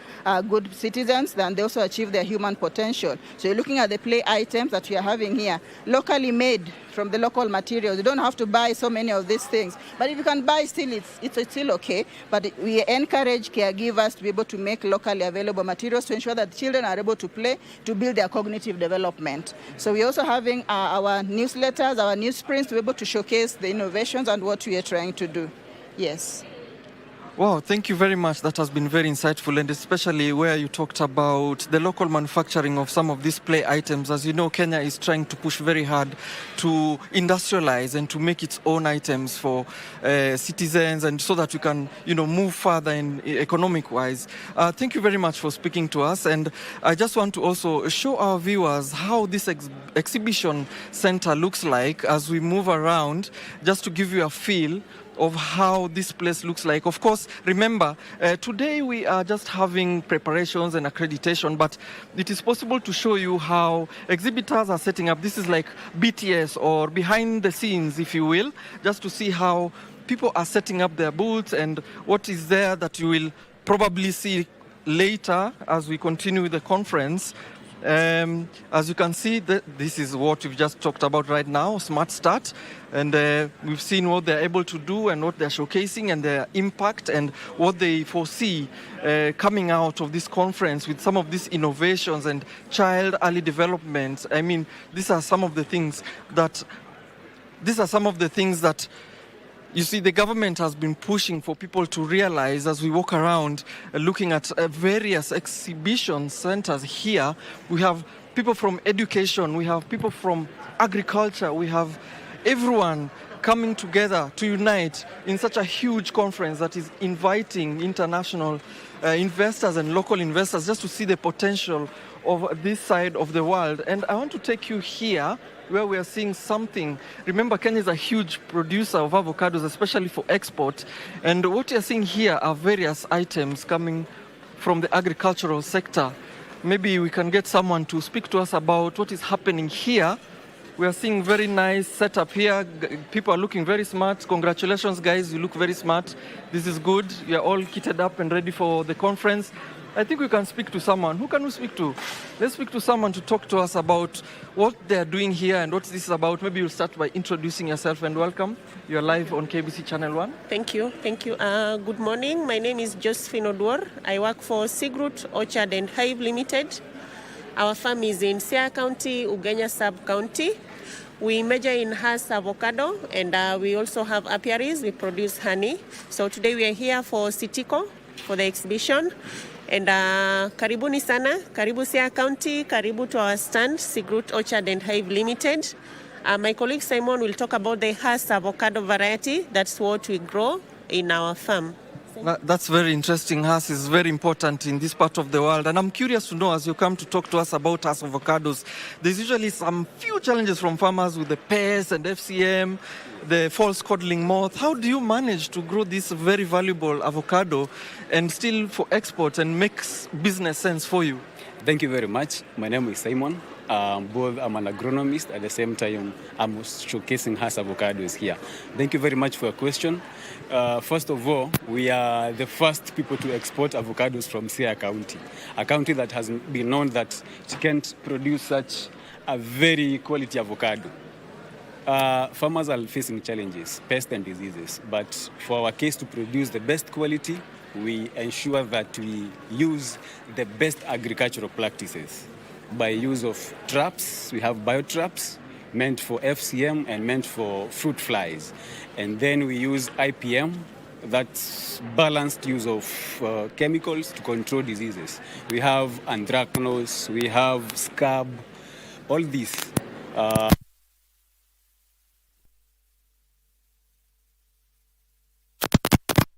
good citizens, and they also achieve their human potential. So you're looking at the play items that we are having here, locally made from the local materials. You don't have to buy so many of these things, but if you can buy still, it's still okay. But we encourage caregivers to be able to make locally available materials to ensure that children are able to play, to build their cognitive development. So we're also having our newsletters, our newsprints to be able to showcase the innovations and what we are trying to do. Yes. Wow, thank you very much. That has been very insightful, and especially where you talked about the local manufacturing of some of these play items. As you know, Kenya is trying to push very hard to industrialize and to make its own items for citizens, and so that we can, move further in economic-wise. Thank you very much for speaking to us, and I just want to also show our viewers how this exhibition center looks like as we move around, just to give you a feel of how this place looks like. Of course, remember, today we are just having preparations and accreditation, but it is possible to show you how exhibitors are setting up. This is like BTS, or behind the scenes, if you will, just to see how people are setting up their booths and what is there that you will probably see later as we continue with the conference. As you can see, this is what we've just talked about right now, Smart Start, and we've seen what they're able to do and what they're showcasing and their impact and what they foresee coming out of this conference with some of these innovations and child early development. I mean, these are some of the things that you see, the government has been pushing for people to realize as we walk around looking at various exhibition centers here. We have people from education, we have people from agriculture, we have everyone coming together to unite in such a huge conference that is inviting international investors and local investors just to see the potential of this side of the world. And I want to take you here where we are seeing something. Remember, Kenya is a huge producer of avocados, especially for export. And what you're seeing here are various items coming from the agricultural sector. Maybe we can get someone to speak to us about what is happening here. We are seeing very nice setup here. People are looking very smart. Congratulations, guys. You look very smart. This is good. You are all kitted up and ready for the conference. I think we can speak to someone. Who can we speak to? Let's speak to someone to talk to us about what they are doing here and what this is about. Maybe you'll start by introducing yourself and welcome. You're live on KBC Channel 1. Thank you. Good morning. My name is Josephine Odwor. I work for Sigrut Orchard and Hive Limited. Our farm is in Siaya County, Ugenya Sub-County. We major in Hass avocado, and we also have apiaries. We produce honey. So today we are here for Sitiko for the exhibition. And karibuni sana, karibu Siaya County, karibu to our stand, Sigrut Orchard and Hive Limited. My colleague Simon will talk about the Hass avocado variety. That's what we grow in our farm. That's very interesting. Hass is very important in this part of the world. And I'm curious to know, as you come to talk to us about Hass avocados, there's usually some few challenges from farmers with the pests and FCM, the false codling moth. How do you manage to grow this very valuable avocado and still for export and makes business sense for you? Thank you very much. My name is Simon. I'm an agronomist. At the same time, I'm showcasing Hass avocados here. Thank you very much for your question. First of all, we are the first people to export avocados from Siaya County, a county that has been known that it can't produce such a very quality avocado. Farmers are facing challenges, pests and diseases, but for our case to produce the best quality, we ensure that we use the best agricultural practices. By use of traps, we have biotraps meant for FCM and meant for fruit flies. And then we use IPM, that's balanced use of chemicals to control diseases. We have anthracnose, we have scab, all these.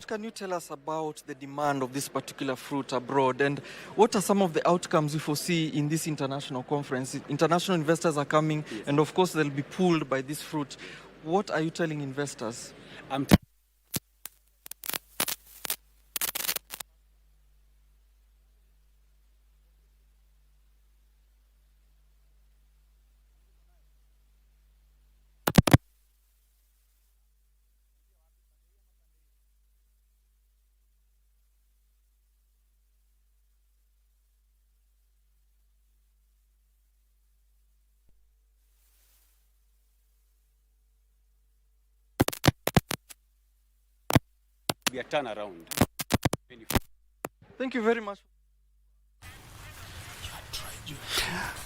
Can you tell us about the demand of this particular fruit abroad, and what are some of the outcomes you foresee in this international conference? International investors are coming, yes, and of course they'll be pulled by this fruit. What are you telling investors? Be a turnaround. Thank you very much.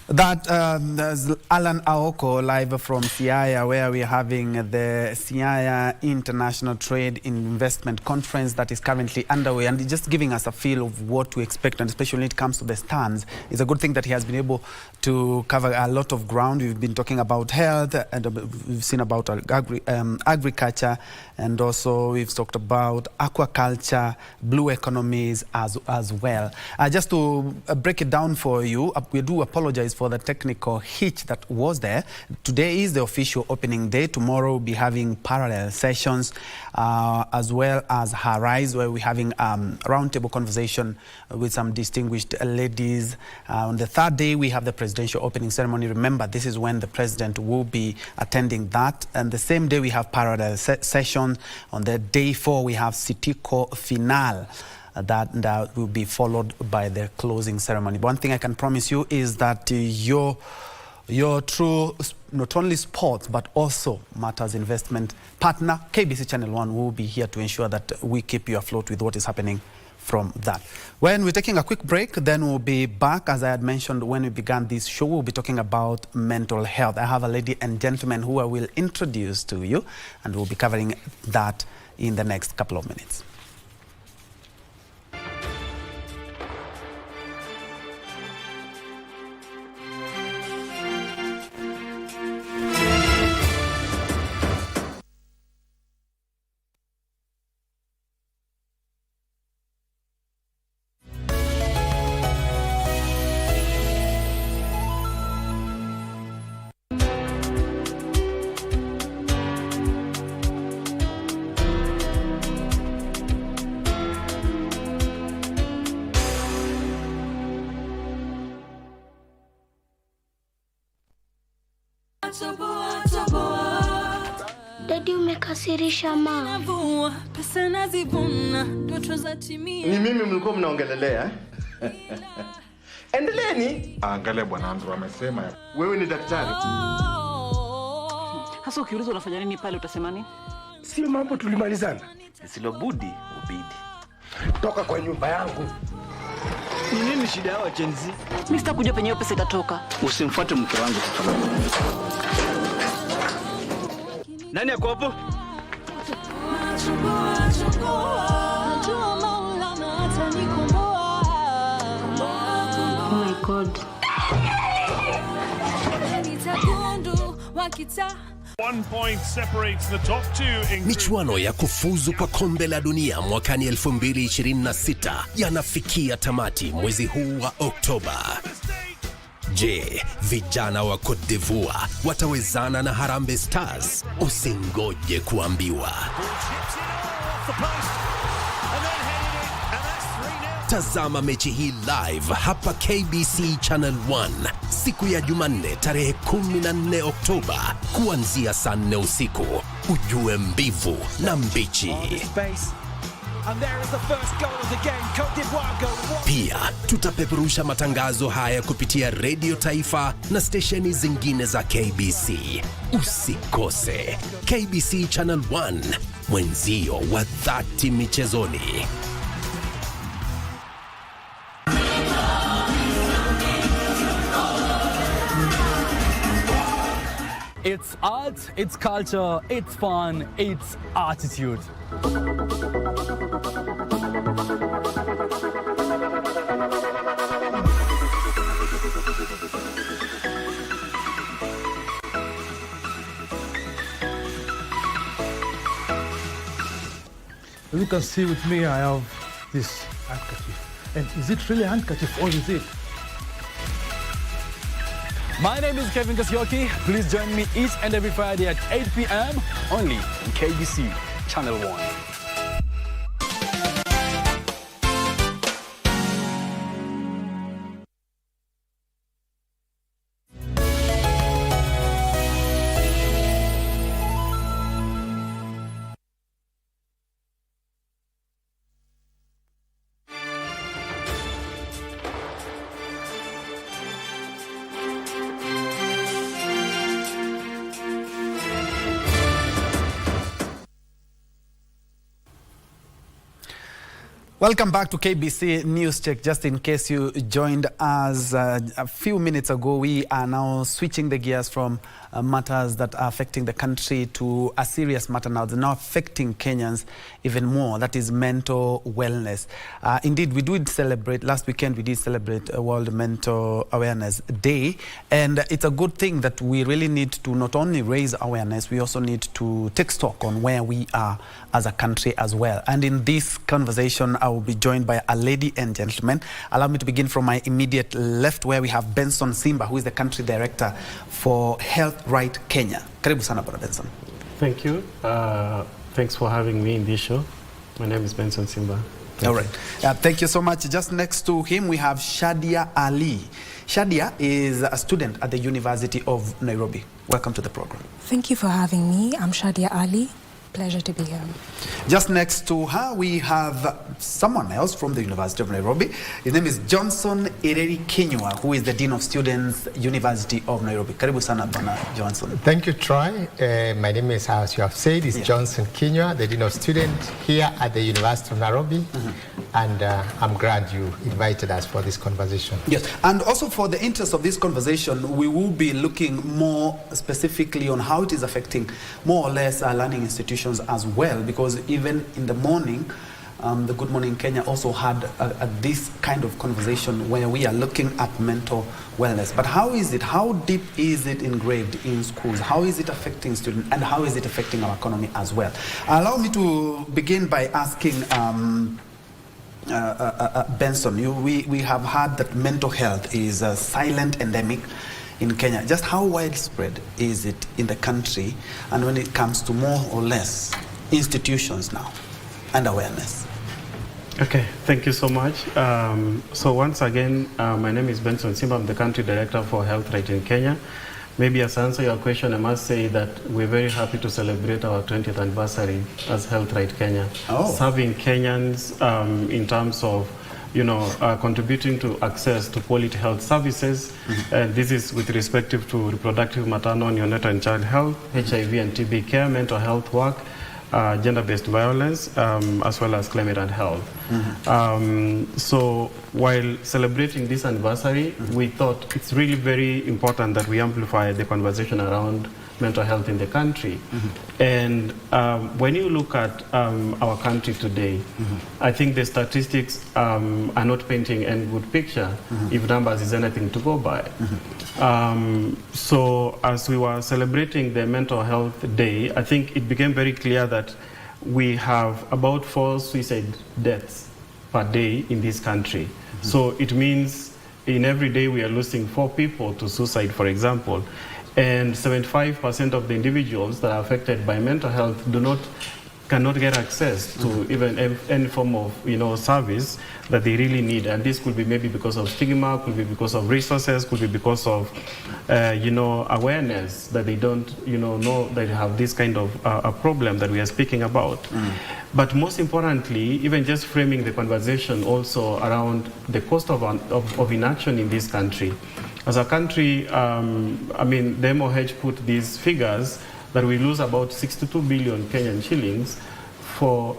That there's Alan Aoko live from Siaya, where we're having the Siaya International Trade Investment Conference that is currently underway, and just giving us a feel of what to expect, and especially when it comes to the stands. It's a good thing that he has been able to cover a lot of ground. We've been talking about health, and we've seen about agriculture, and also we've talked about aquaculture, blue economies as well. Just to break it down for you, we do apologize for the technical hitch that was there. Today is the official opening day. Tomorrow we'll be having parallel sessions as well as Rise, where we're having a roundtable conversation with some distinguished ladies. On the third day, we have the presidential opening ceremony. Remember, this is when the president will be attending that. And the same day, we have parallel session. On the day 4, we have Sitiko Final. That will be followed by the closing ceremony. But one thing I can promise you is that your true, not only sports, but also matters investment partner, KBC Channel 1, will be here to ensure that we keep you afloat with what is happening from that. When we're taking a quick break, then we'll be back. As I had mentioned when we began this show, we'll be talking about mental health. I have a lady and gentleman who I will introduce to you, and we'll be covering that in the next couple of minutes. Daddy umekasirisha mama. Ni mimi mlikuwa mnaongelelea? Endeleeni. Angalia bwana Andrew amesema. Wewe ni daktari. Hasa ukiulizwa unafanya nini pale utasema nini? Sio mambo tulimalizana. Silobudi ubidi. Toka kwa nyumba yangu. Ni nini shida yao Chenzi? Mimi sitakujua penye hiyo pesa itatoka. Usimfuate mke wangu tafadhali. Nani yako hapo? Oh my God. 1 point separates the top two in Michuano ya kufuzu kwa kombe la dunia mwakani 2026 yanafikia tamati mwezi huu wa Oktoba. Je, vijana wa Cote d'Ivoire watawezana na Harambee Stars? Usingoje kuambiwa. Tazama mechi hii live hapa KBC Channel 1 siku ya Jumanne tarehe 14 Oktoba kuanzia saa 4 usiku. Ujue mbivu na mbichi. Pia tutapeperusha matangazo haya kupitia Radio Taifa na stesheni zingine za KBC. Usikose. KBC Channel 1, mwenzio wa dhati michezoni. It's art, it's culture, it's fun, it's attitude. As you can see with me, I have this handkerchief. And is it really a handkerchief or is it? My name is Kevin Kasioki. Please join me each and every Friday at 8 p.m. only on KBC Channel 1. Welcome back to KBC News Check. Just in case you joined us a few minutes ago, we are now switching the gears from matters that are affecting the country to a serious matter now. They're now affecting Kenyans even more. That is mental wellness. Indeed, we did celebrate, last weekend we did celebrate World Mental Awareness Day. And it's a good thing that we really need to not only raise awareness, we also need to take stock on where we are as a country as well. And in this conversation, I will be joined by a lady and gentleman. Allow me to begin from my immediate left, where we have Benson Simba, who is the country director for Health Right Kenya. Karibu sana, Bwana Benson. Thank you. Thanks for having me in this show. My name is Benson Simba. All right. Thank you so much. Just next to him, we have Shadia Ali. Shadia is a student at the University of Nairobi. Welcome to the program. Thank you for having me. I'm Shadia Ali. Pleasure to be here. Just next to her, we have someone else from the University of Nairobi. His name is Johnson Ireri Kinyua, who is the Dean of Students, University of Nairobi. Karibu sana, Bwana Johnson. Thank you, Troy. My name is, as you have said, is Johnson Kinyua, the Dean of Students here at the University of Nairobi. And I'm glad you invited us for this conversation. Yes, and also for the interest of this conversation, we will be looking more specifically on how it is affecting more or less our learning institutions as well, because even in the morning, the Good Morning Kenya also had this kind of conversation where we are looking at mental wellness. But how is it, how deep is it engraved in schools? How is it affecting students, and how is it affecting our economy as well? Allow me to begin by asking Benson, we have heard that mental health is a silent endemic in Kenya. Just how widespread is it in the country, and when it comes to more or less institutions now and awareness? Okay, thank you so much. So once again, my name is Benson Simba. I'm the country director for Health Right in Kenya. Maybe as I answer your question, I must say that we're very happy to celebrate our 20th anniversary as Health Right Kenya, serving Kenyans in terms of contributing to access to quality health services. And this is with respect to reproductive, maternal, neonatal and child health, HIV and TB care, mental health work, gender-based violence, as well as climate and health. So while celebrating this anniversary, we thought it's really very important that we amplify the conversation around mental health in the country. And when you look at our country today, I think the statistics are not painting a good picture, if numbers is anything to go by. So as we were celebrating the Mental Health Day, I think it became very clear that we have about 4 suicide deaths per day in this country. So it means in every day we are losing 4 people to suicide, for example. And 75% of the individuals that are affected by mental health cannot get access to even any form of service that they really need. And this could be maybe because of stigma, could be because of resources, could be because of awareness that they don't know that they have this kind of a problem that we are speaking about. But most importantly, even just framing the conversation also around the cost of inaction in this country. As a country, the MOH put these figures that we lose about 62 billion Kenyan shillings for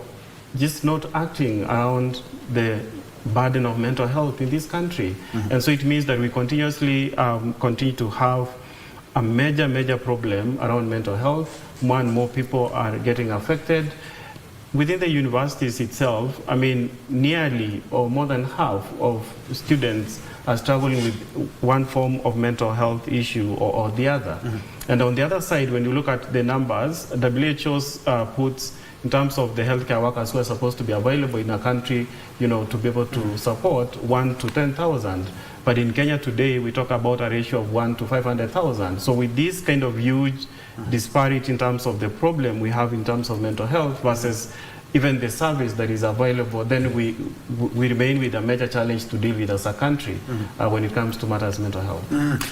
just not acting around the burden of mental health in this country. And so it means that we continuously continue to have a major problem around mental health. More and more people are getting affected. Within the universities itself, nearly or more than half of students are struggling with one form of mental health issue or the other. And on the other side, when you look at the numbers, WHO's puts in terms of the healthcare workers who are supposed to be available in a country, to be able to support 1 to 10,000. But in Kenya today, we talk about a ratio of 1 to 500,000. So with this kind of huge disparity in terms of the problem we have in terms of mental health versus even the service that is available, then we remain with a major challenge to deal with as a country when it comes to matters mental health.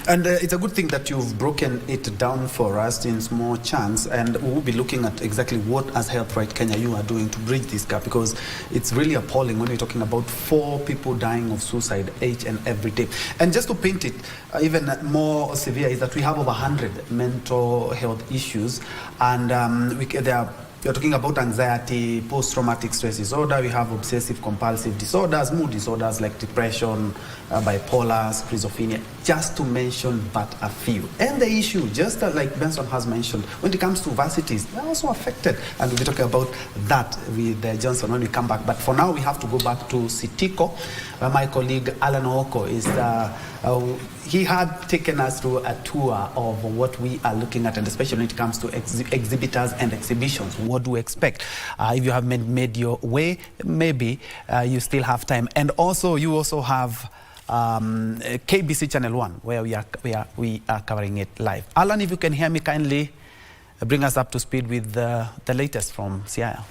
And it's a good thing that you've broken it down for us in small chunks, and we'll be looking at exactly what as Health Right Kenya you are doing to bridge this gap, because it's really appalling when we're talking about 4 people dying of suicide each and every day. And just to paint it even more severe is that we have over 100 mental health issues, and you're talking about anxiety, post-traumatic stress disorder. We have obsessive-compulsive disorders, mood disorders like depression, bipolar, schizophrenia, just to mention but a few. And the issue, just like Benson has mentioned, when it comes to varsities, they're also affected. And we'll be talking about that with Johnson when we come back. But for now, we have to go back to Sitiko. My colleague Alan Oko is he had taken us through a tour of what we are looking at, and especially when it comes to exhibitors and exhibitions. What do we expect? If you have made your way, maybe you still have time. And also, you also have KBC Channel 1, where we are covering it live. Alan, if you can hear me, kindly bring us up to speed with the latest from Siaya.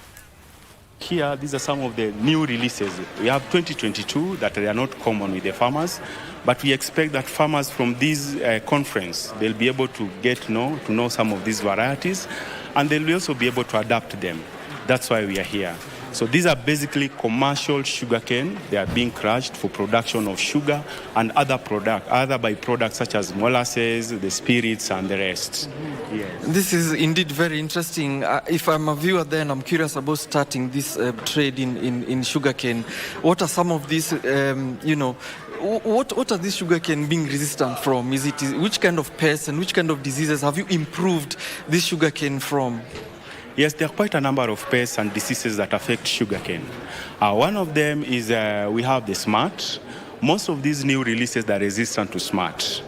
Here, these are some of the new releases. We have 2022 that they are not common with the farmers, but we expect that farmers from this conference, they'll be able to get to know some of these varieties, and they'll also be able to adapt them. That's why we are here. So these are basically commercial sugarcane. They are being crushed for production of sugar and other byproducts such as molasses, the spirits, and the rest. Yes. This is indeed very interesting. If I'm a viewer, then I'm curious about starting this trade in sugarcane. What are some of these, what are these sugarcane being resistant from? Which kind of pests and which kind of diseases have you improved this sugarcane from? Yes, there are quite a number of pests and diseases that affect sugarcane. One of them is we have the smut. Most of these new releases are resistant to smut.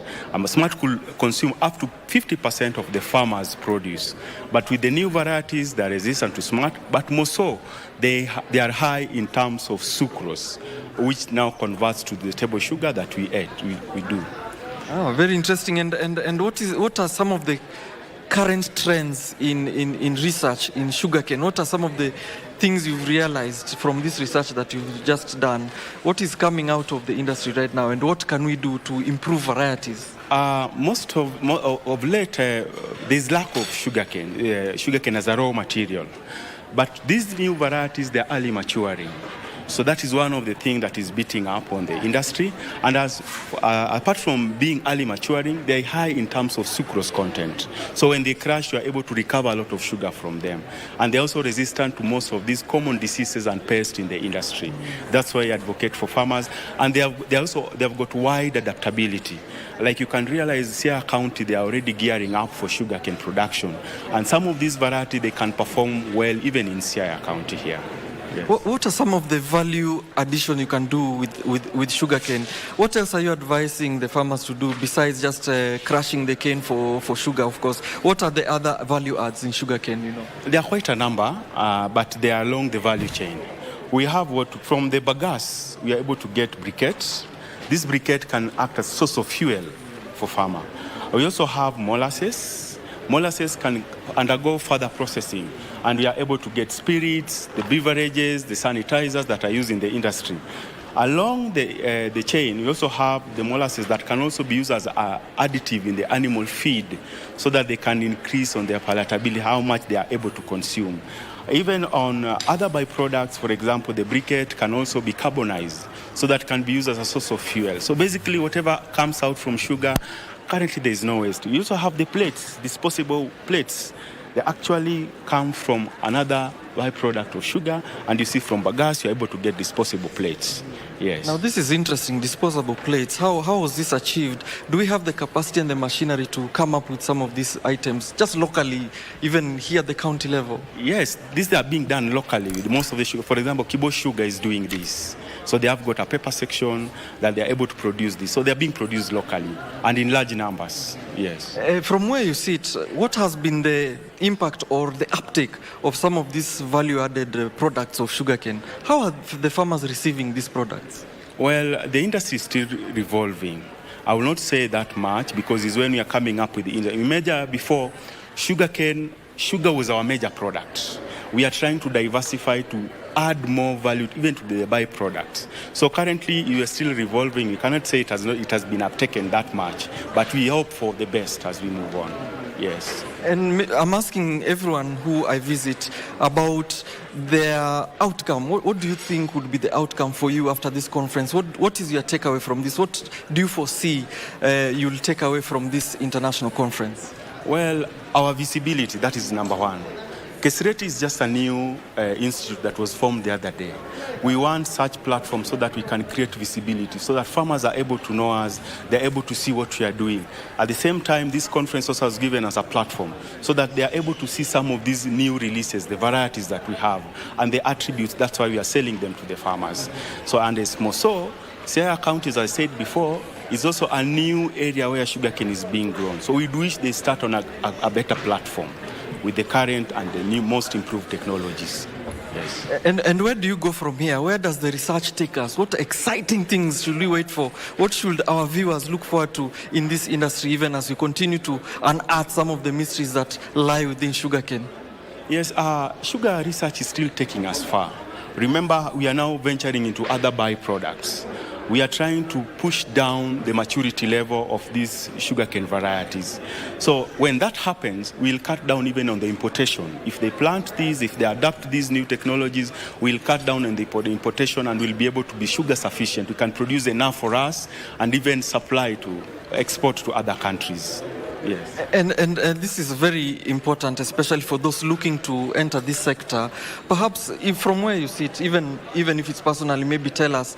Smut could consume up to 50% of the farmer's produce. But with the new varieties, they're resistant to smut, but more so, they are high in terms of sucrose, which now converts to the table sugar that we do. Oh, very interesting. And what are some of the current trends in research in sugarcane? What are some of the things you've realized from this research that you've just done? What is coming out of the industry right now, and what can we do to improve varieties? Most of late, there's lack of sugarcane as a raw material. But these new varieties, they're early maturing. So that is one of the things that is beating up on the industry. And apart from being early maturing, they're high in terms of sucrose content. So when they crush, you are able to recover a lot of sugar from them. And they're also resistant to most of these common diseases and pests in the industry. That's why I advocate for farmers. And they've got wide adaptability. Like you can realize, Siaya County, they are already gearing up for sugarcane production. And some of these varieties, they can perform well even in Siaya County here. Yes. What are some of the value addition you can do with sugarcane? What else are you advising the farmers to do besides just crushing the cane for sugar, of course? What are the other value adds in sugarcane, you know? There are quite a number, but they are along the value chain. We have from the bagasse, we are able to get briquettes. This briquette can act as a source of fuel for farmer. We also have molasses. Molasses can undergo further processing, and we are able to get spirits, the beverages, the sanitizers that are used in the industry. Along the chain, we also have the molasses that can also be used as an additive in the animal feed so that they can increase on their palatability, how much they are able to consume. Even on other byproducts, for example, the briquette can also be carbonized so that can be used as a source of fuel. So basically, whatever comes out from sugar, currently there is no waste. We also have the plates, disposable plates. They actually come from another byproduct of sugar, and you see from bagasse, you're able to get disposable plates. Yes. Now this is interesting, disposable plates. How was this achieved? Do we have the capacity and the machinery to come up with some of these items, just locally, even here at the county level? Yes, these are being done locally with most of the sugar. For example, KBC Sugar is doing this. So they have got a paper section that they're able to produce this. So they're being produced locally and in large numbers, yes. From where you sit, what has been the impact or the uptake of some of these value-added products of sugarcane? How are the farmers receiving these products? Well, the industry is still revolving. I will not say that much because it's when we are coming up with the industry. We measure before, sugar was our major product. We are trying to diversify to add more value even to the byproducts. So currently you are still revolving. We cannot say it has been uptaken that much, but we hope for the best as we move on. Yes. And I'm asking everyone who I visit about their outcome. What do you think would be the outcome for you after this conference? What is your takeaway from this? What do you foresee you'll take away from this international conference? Well, our visibility, that is number one. KSRET is just a new institute that was formed the other day. We want such platforms so that we can create visibility, so that farmers are able to know us, they're able to see what we are doing. At the same time, this conference also has given us a platform so that they are able to see some of these new releases, the varieties that we have, and the attributes. That's why we are selling them to the farmers. So, and it's more so, Siaya County, as I said before, is also a new area where sugarcane is being grown. So we wish they start on a better platform with the current and the new, most improved technologies. Yes. And where do you go from here? Where does the research take us? What exciting things should we wait for? What should our viewers look forward to in this industry, even as we continue to unearth some of the mysteries that lie within sugarcane? Yes, sugar research is still taking us far. Remember, we are now venturing into other byproducts. We are trying to push down the maturity level of these sugarcane varieties. So when that happens, we'll cut down even on the importation. If they plant these, if they adapt these new technologies, we'll cut down on the importation and we'll be able to be sugar sufficient. We can produce enough for us and even supply to export to other countries. Yes. And this is very important, especially for those looking to enter this sector. Perhaps if from where you sit, even if it's personally, maybe tell us,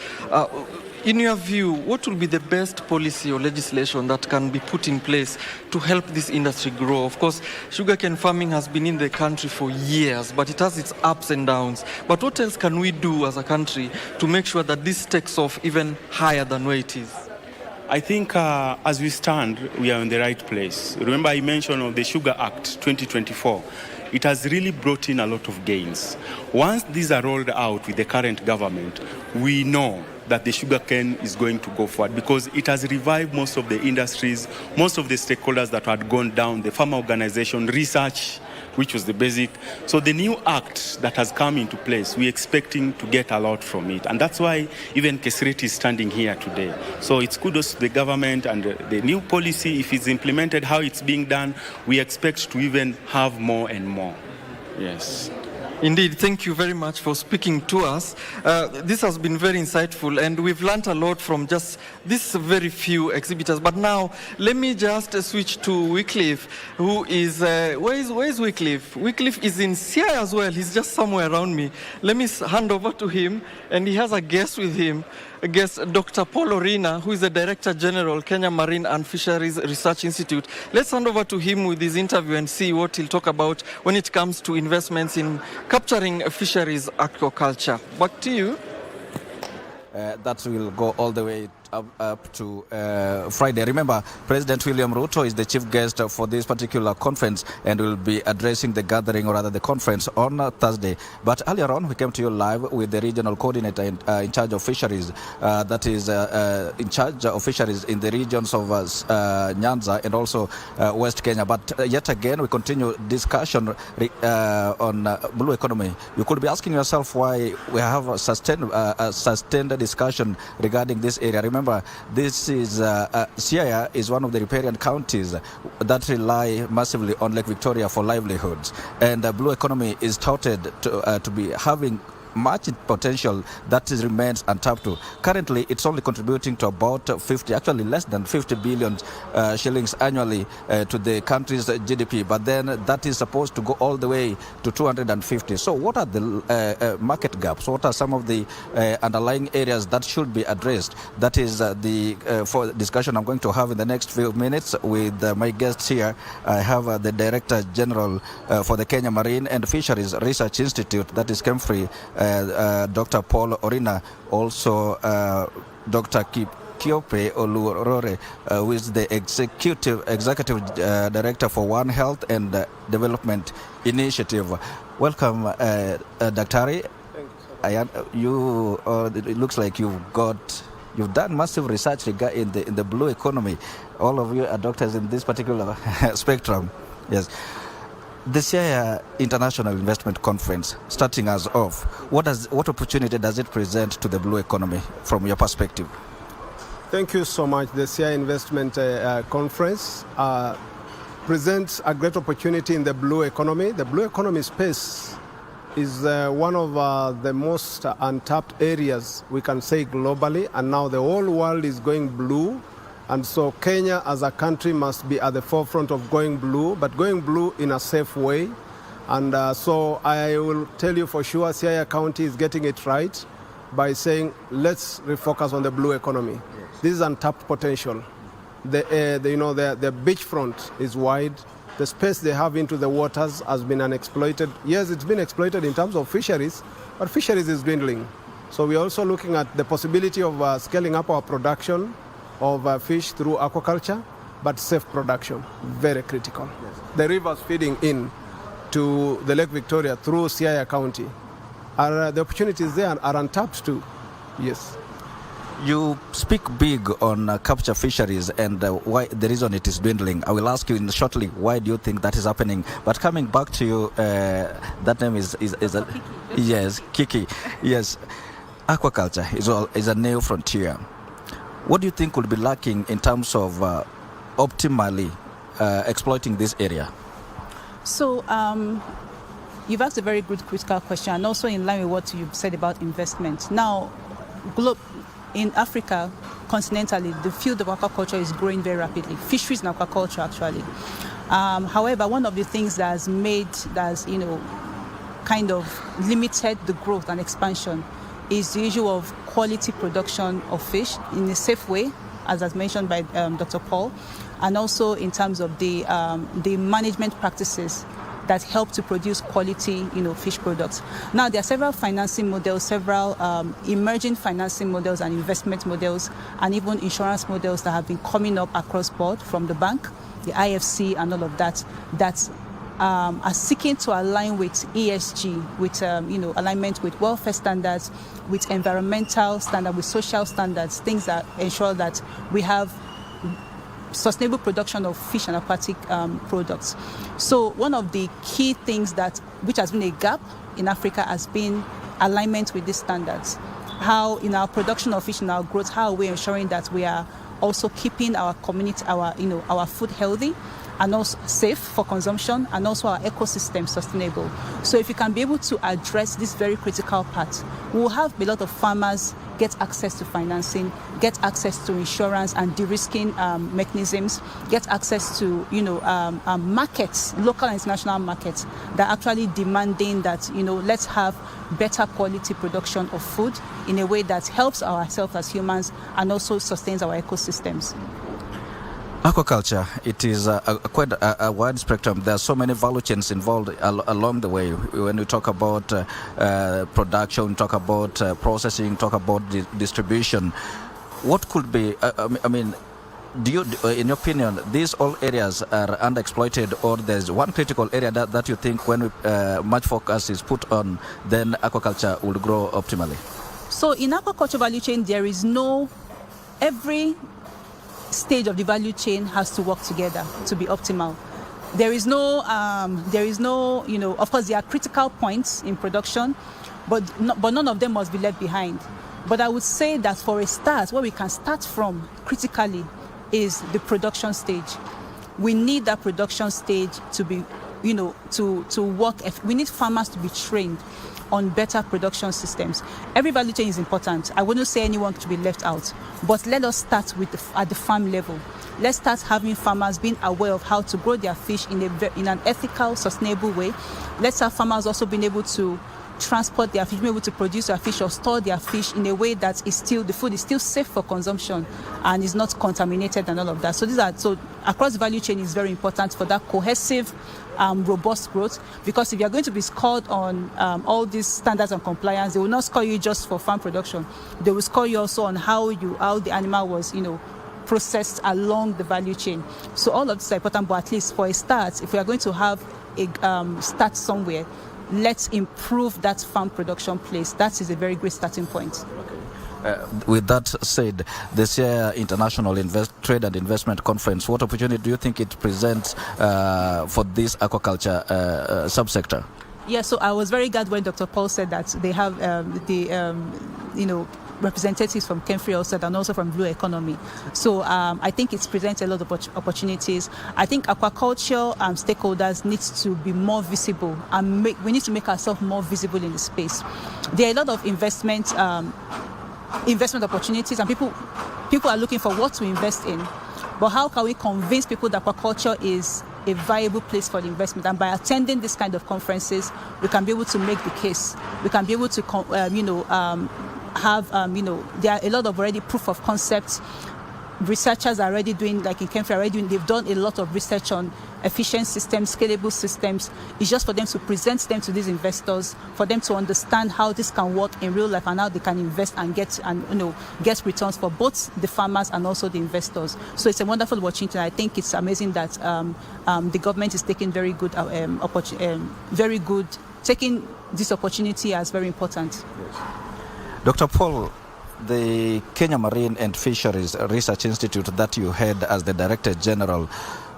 in your view, what will be the best policy or legislation that can be put in place to help this industry grow? Of course, sugarcane farming has been in the country for years, but it has its ups and downs. But what else can we do as a country to make sure that this takes off even higher than where it is? I think as we stand, we are in the right place. Remember I mentioned of the Sugar Act 2024. it has really brought in a lot of gains. Once these are rolled out with the current government, we know that the sugarcane is going to go forward because it has revived most of the industries, most of the stakeholders that had gone down, the farmer organization, research, which was the basic. So the new act that has come into place, we're expecting to get a lot from it. And that's why even Kesireti is standing here today. So it's kudos to the government and the new policy, if it's implemented, how it's being done, we expect to even have more and more. Yes. Indeed, thank you very much for speaking to us. This has been very insightful, and we've learned a lot from just these very few exhibitors. But now, let me just switch to Wycliffe, who is, where is Wycliffe? Wycliffe is in Siaya as well. He's just somewhere around me. Let me hand over to him, and he has a guest with him. Guest Dr. Paul Orina, who is the Director General, Kenya Marine and Fisheries Research Institute. Let's hand over to him with his interview and see what he'll talk about when it comes to investments in capturing fisheries aquaculture. Back to you. That will go all the way up to Friday. Remember, President William Ruto is the chief guest for this particular conference and will be addressing the gathering, or rather the conference, on Thursday. But earlier on, we came to you live with the regional coordinator in charge of fisheries, that is in charge of fisheries in the regions of Nyanza and also West Kenya. But yet again, we continue discussion on blue economy. You could be asking yourself why we have a sustained discussion regarding this area. Remember, this is Siaya is one of the riparian counties that rely massively on Lake Victoria for livelihoods, and blue economy is touted to be having much potential that remains untapped to. Currently, it's only contributing to about 50, actually less than 50 billion shillings annually to the country's GDP. But then that is supposed to go all the way to 250. So what are the market gaps? What are some of the underlying areas that should be addressed? That is the for discussion I'm going to have in the next few minutes with my guests here. I have the Director General for the Kenya Marine and Fisheries Research Institute, that is KEMFRI, Dr. Paul Orina, also Dr. Kiope Olurore, who is the Executive Director for One Health and Development Initiative. Welcome, Daktari. It looks like you've done massive research in the blue economy. All of you are doctors in this particular spectrum. Yes. The Siaya International Investment Conference, starting us off, what opportunity does it present to the blue economy from your perspective? Thank you so much. The Siaya Investment Conference presents a great opportunity in the blue economy. The blue economy space is one of the most untapped areas, we can say, globally, and now the whole world is going blue. And so Kenya as a country must be at the forefront of going blue, but going blue in a safe way. And so I will tell you for sure, Siaya County is getting it right by saying, let's refocus on the blue economy. Yes. This is untapped potential. The beachfront is wide. The space they have into the waters has been unexploited. Yes, it's been exploited in terms of fisheries, but fisheries is dwindling. So we're also looking at the possibility of scaling up our production of fish through aquaculture, but safe production, very critical. Yes. The rivers feeding in to the Lake Victoria through Siaya County, the opportunities there are untapped too. Yes. You speak big on capture fisheries and why the reason it is dwindling. I will ask you shortly, why do you think that is happening? But coming back to you, that name is yes, Kiki. Yes, aquaculture is a new frontier. What do you think would be lacking in terms of optimally exploiting this area? So you've asked a very good critical question, and also in line with what you've said about investment. Now, in Africa, continentally, the field of aquaculture is growing very rapidly. Fisheries and aquaculture, actually. However, one of the things that has kind of limited the growth and expansion is the issue of quality production of fish in a safe way, as mentioned by Dr. Paul, and also in terms of the management practices that help to produce quality, fish products. Now, there are several financing models, several emerging financing models and investment models, and even insurance models that have been coming up across board from the bank, the IFC, and all of that are seeking to align with ESG, with alignment with welfare standards, with environmental standards, with social standards, things that ensure that we have sustainable production of fish and aquatic products. So one of the key things which has been a gap in Africa has been alignment with these standards. How in our production of fish and our growth, how are we ensuring that we are also keeping our community, our food healthy and also safe for consumption, and also our ecosystem sustainable. So if you can be able to address this very critical part, we'll have a lot of farmers get access to financing, get access to insurance and de-risking mechanisms, get access to markets, local and international markets that are actually demanding that let's have better quality production of food in a way that helps ourselves as humans and also sustains our ecosystems. Aquaculture, it is quite a wide spectrum. There are so many value chains involved along the way. When we talk about production, talk about processing, talk about distribution, what could be, do you, in your opinion, these all areas are underexploited, or there's one critical area that you think when much focus is put on, then aquaculture will grow optimally? So in aquaculture value chain, there is every stage of the value chain has to work together to be optimal. There is no, of course there are critical points in production, but none of them must be left behind. But I would say that for a start, what we can start from critically is the production stage. We need that production stage to be, to work. We need farmers to be trained on better production systems. Every value chain is important. I wouldn't say anyone should be left out, but let us start at the farm level. Let's start having farmers being aware of how to grow their fish in an ethical, sustainable way. Let's have farmers also being able to transport their fish, be able to produce their fish or store their fish in a way that the food is still safe for consumption and is not contaminated and all of that. So across the value chain is very important for that cohesive, robust growth, because if you're going to be scored on all these standards and compliance, they will not score you just for farm production. They will score you also on how the animal was, processed along the value chain. So all of this is important, but at least for a start, if we are going to have a start somewhere, let's improve that farm production place. That is a very great starting point. With that said, the Siaya International Trade and Investment Conference, what opportunity do you think it presents for this aquaculture subsector? Yeah, so I was very glad when Dr. Paul said that they have representatives from Kemfree also and also from Blue Economy. So I think it presents a lot of opportunities. I think aquaculture stakeholders need to be more visible, and we need to make ourselves more visible in the space. There are a lot of investment opportunities, and people are looking for what to invest in. But how can we convince people that aquaculture is a viable place for the investment? And by attending this kind of conferences, we can be able to make the case. We can be able to, there are a lot of already proof of concepts. Researchers are already doing, like in Kemfree, they've done a lot of research on efficient systems, scalable systems. It's just for them to present them to these investors, for them to understand how this can work in real life and how they can invest and get returns for both the farmers and also the investors. So it's a wonderful opportunity. I think it's amazing that the government is taking taking this opportunity as very important. Yes. Dr. Paul, the Kenya Marine and Fisheries Research Institute that you head as the Director General,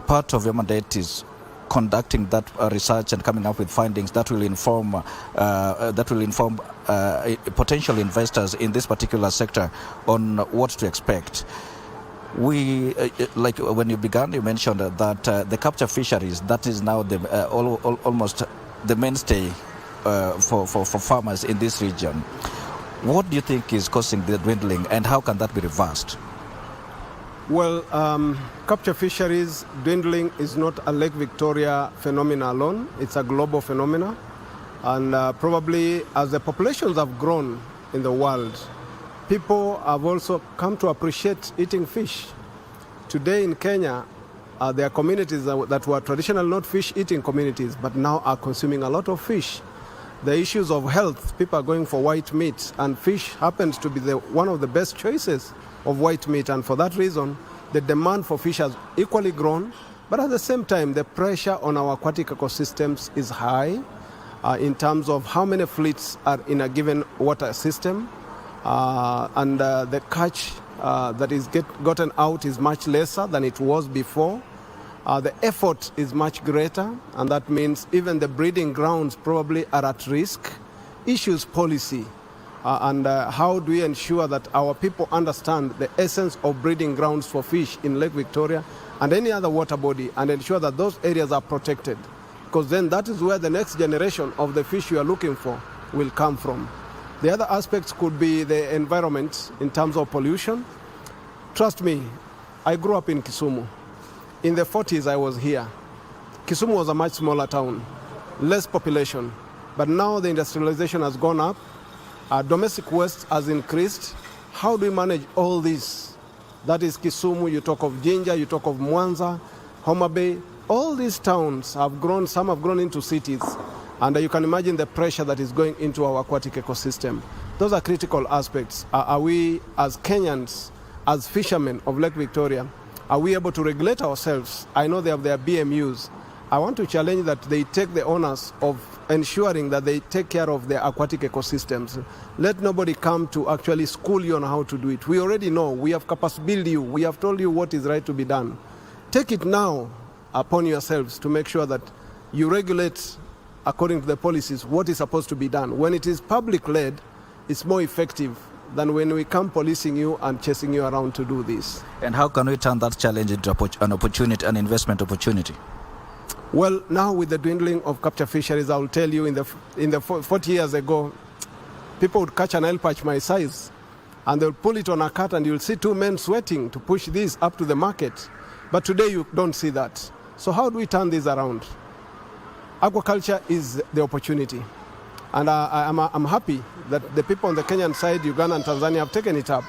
part of your mandate is conducting that research and coming up with findings that will inform potential investors in this particular sector on what to expect. We like when you began, you mentioned that the capture fisheries, that is now almost the mainstay for farmers in this region. What do you think is causing the dwindling, and how can that be reversed? Well, capture fisheries dwindling is not a Lake Victoria phenomena alone. It's a global phenomena. And probably as the populations have grown in the world, people have also come to appreciate eating fish. Today in Kenya, there are communities that were traditionally not fish-eating communities, but now are consuming a lot of fish. The issues of health, people are going for white meat, and fish happens to be one of the best choices of white meat. And for that reason, the demand for fish has equally grown, But at the same time, the pressure on our aquatic ecosystems is high in terms of how many fleets are in a given water system, and the catch that is gotten out is much lesser than it was before. The effort is much greater, and that means even the breeding grounds probably are at risk. Issues policy, and how do we ensure that our people understand the essence of breeding grounds for fish in Lake Victoria and any other water body, and ensure that those areas are protected, because then that is where the next generation of the fish you are looking for will come from. The other aspects could be the environment in terms of pollution. Trust me, I grew up in Kisumu. In the 40s, I was here. Kisumu was a much smaller town, less population. But now the industrialization has gone up. Domestic waste has increased. How do we manage all this? That is Kisumu, you talk of Jinja, you talk of Mwanza, Homa Bay. All these towns have grown, some have grown into cities. And you can imagine the pressure that is going into our aquatic ecosystem. Those are critical aspects. Are we, as Kenyans, as fishermen of Lake Victoria, are we able to regulate ourselves? I know they have their BMUs. I want to challenge that they take the onus of ensuring that they take care of their aquatic ecosystems. Let nobody come to actually school you on how to do it. We already know. We have capacitated you. We have told you what is right to be done. Take it now upon yourselves to make sure that you regulate according to the policies what is supposed to be done. When it is public-led, it's more effective than when we come policing you and chasing you around to do this. And how can we turn that challenge into an opportunity, an investment opportunity? Well, now with the dwindling of capture fisheries, I will tell you, in the 40 years ago, people would catch an oil patch my size, and they'll pull it on a cart, and you'll see two men sweating to push this up to the market. But today you don't see that. So how do we turn this around? Aquaculture is the opportunity. And I'm happy that the people on the Kenyan side, Uganda and Tanzania, have taken it up.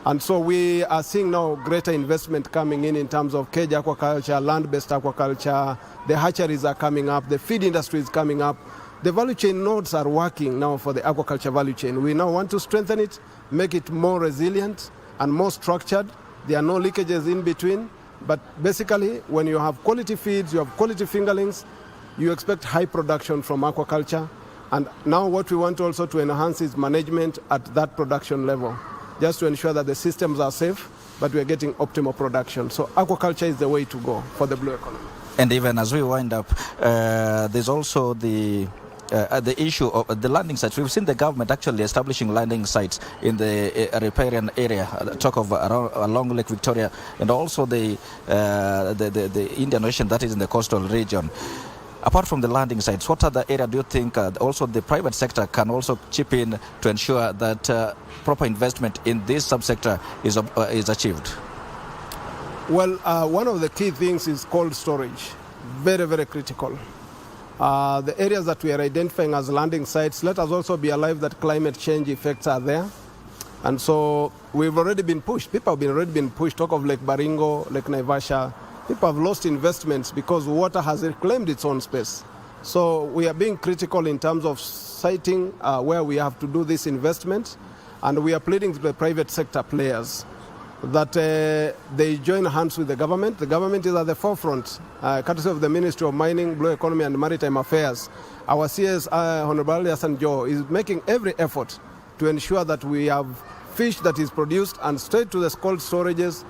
And so we are seeing now greater investment coming in terms of cage aquaculture, land-based aquaculture. The hatcheries are coming up. The feed industry is coming up. The value chain nodes are working now for the aquaculture value chain. We now want to strengthen it, make it more resilient and more structured. There are no leakages in between. But basically, when you have quality feeds, you have quality fingerlings, you expect high production from aquaculture. And now what we want also to enhance is management at that production level, just to ensure that the systems are safe, but we are getting optimal production. So aquaculture is the way to go for the blue economy. And even as we wind up, there's also the issue of the landing sites. We've seen the government actually establishing landing sites in the riparian area, talk of along Lake Victoria, and also the Indian Ocean that is in the coastal region. Apart from the landing sites, what other area do you think also the private sector can also chip in to ensure that proper investment in this subsector is achieved? Well, one of the key things is cold storage. Very, very critical. The areas that we are identifying as landing sites, let us also be alive that climate change effects are there. And so we've already been pushed. People have already been pushed. Talk of Lake Baringo, Lake Naivasha. People have lost investments because water has reclaimed its own space. So we are being critical in terms of citing where we have to do this investment, and we are pleading to the private sector players that they join hands with the government. The government is at the forefront, courtesy of the Ministry of Mining, Blue Economy and Maritime Affairs. Our CS, Honorable Njue, is making every effort to ensure that we have fish that is produced and straight to the cold storages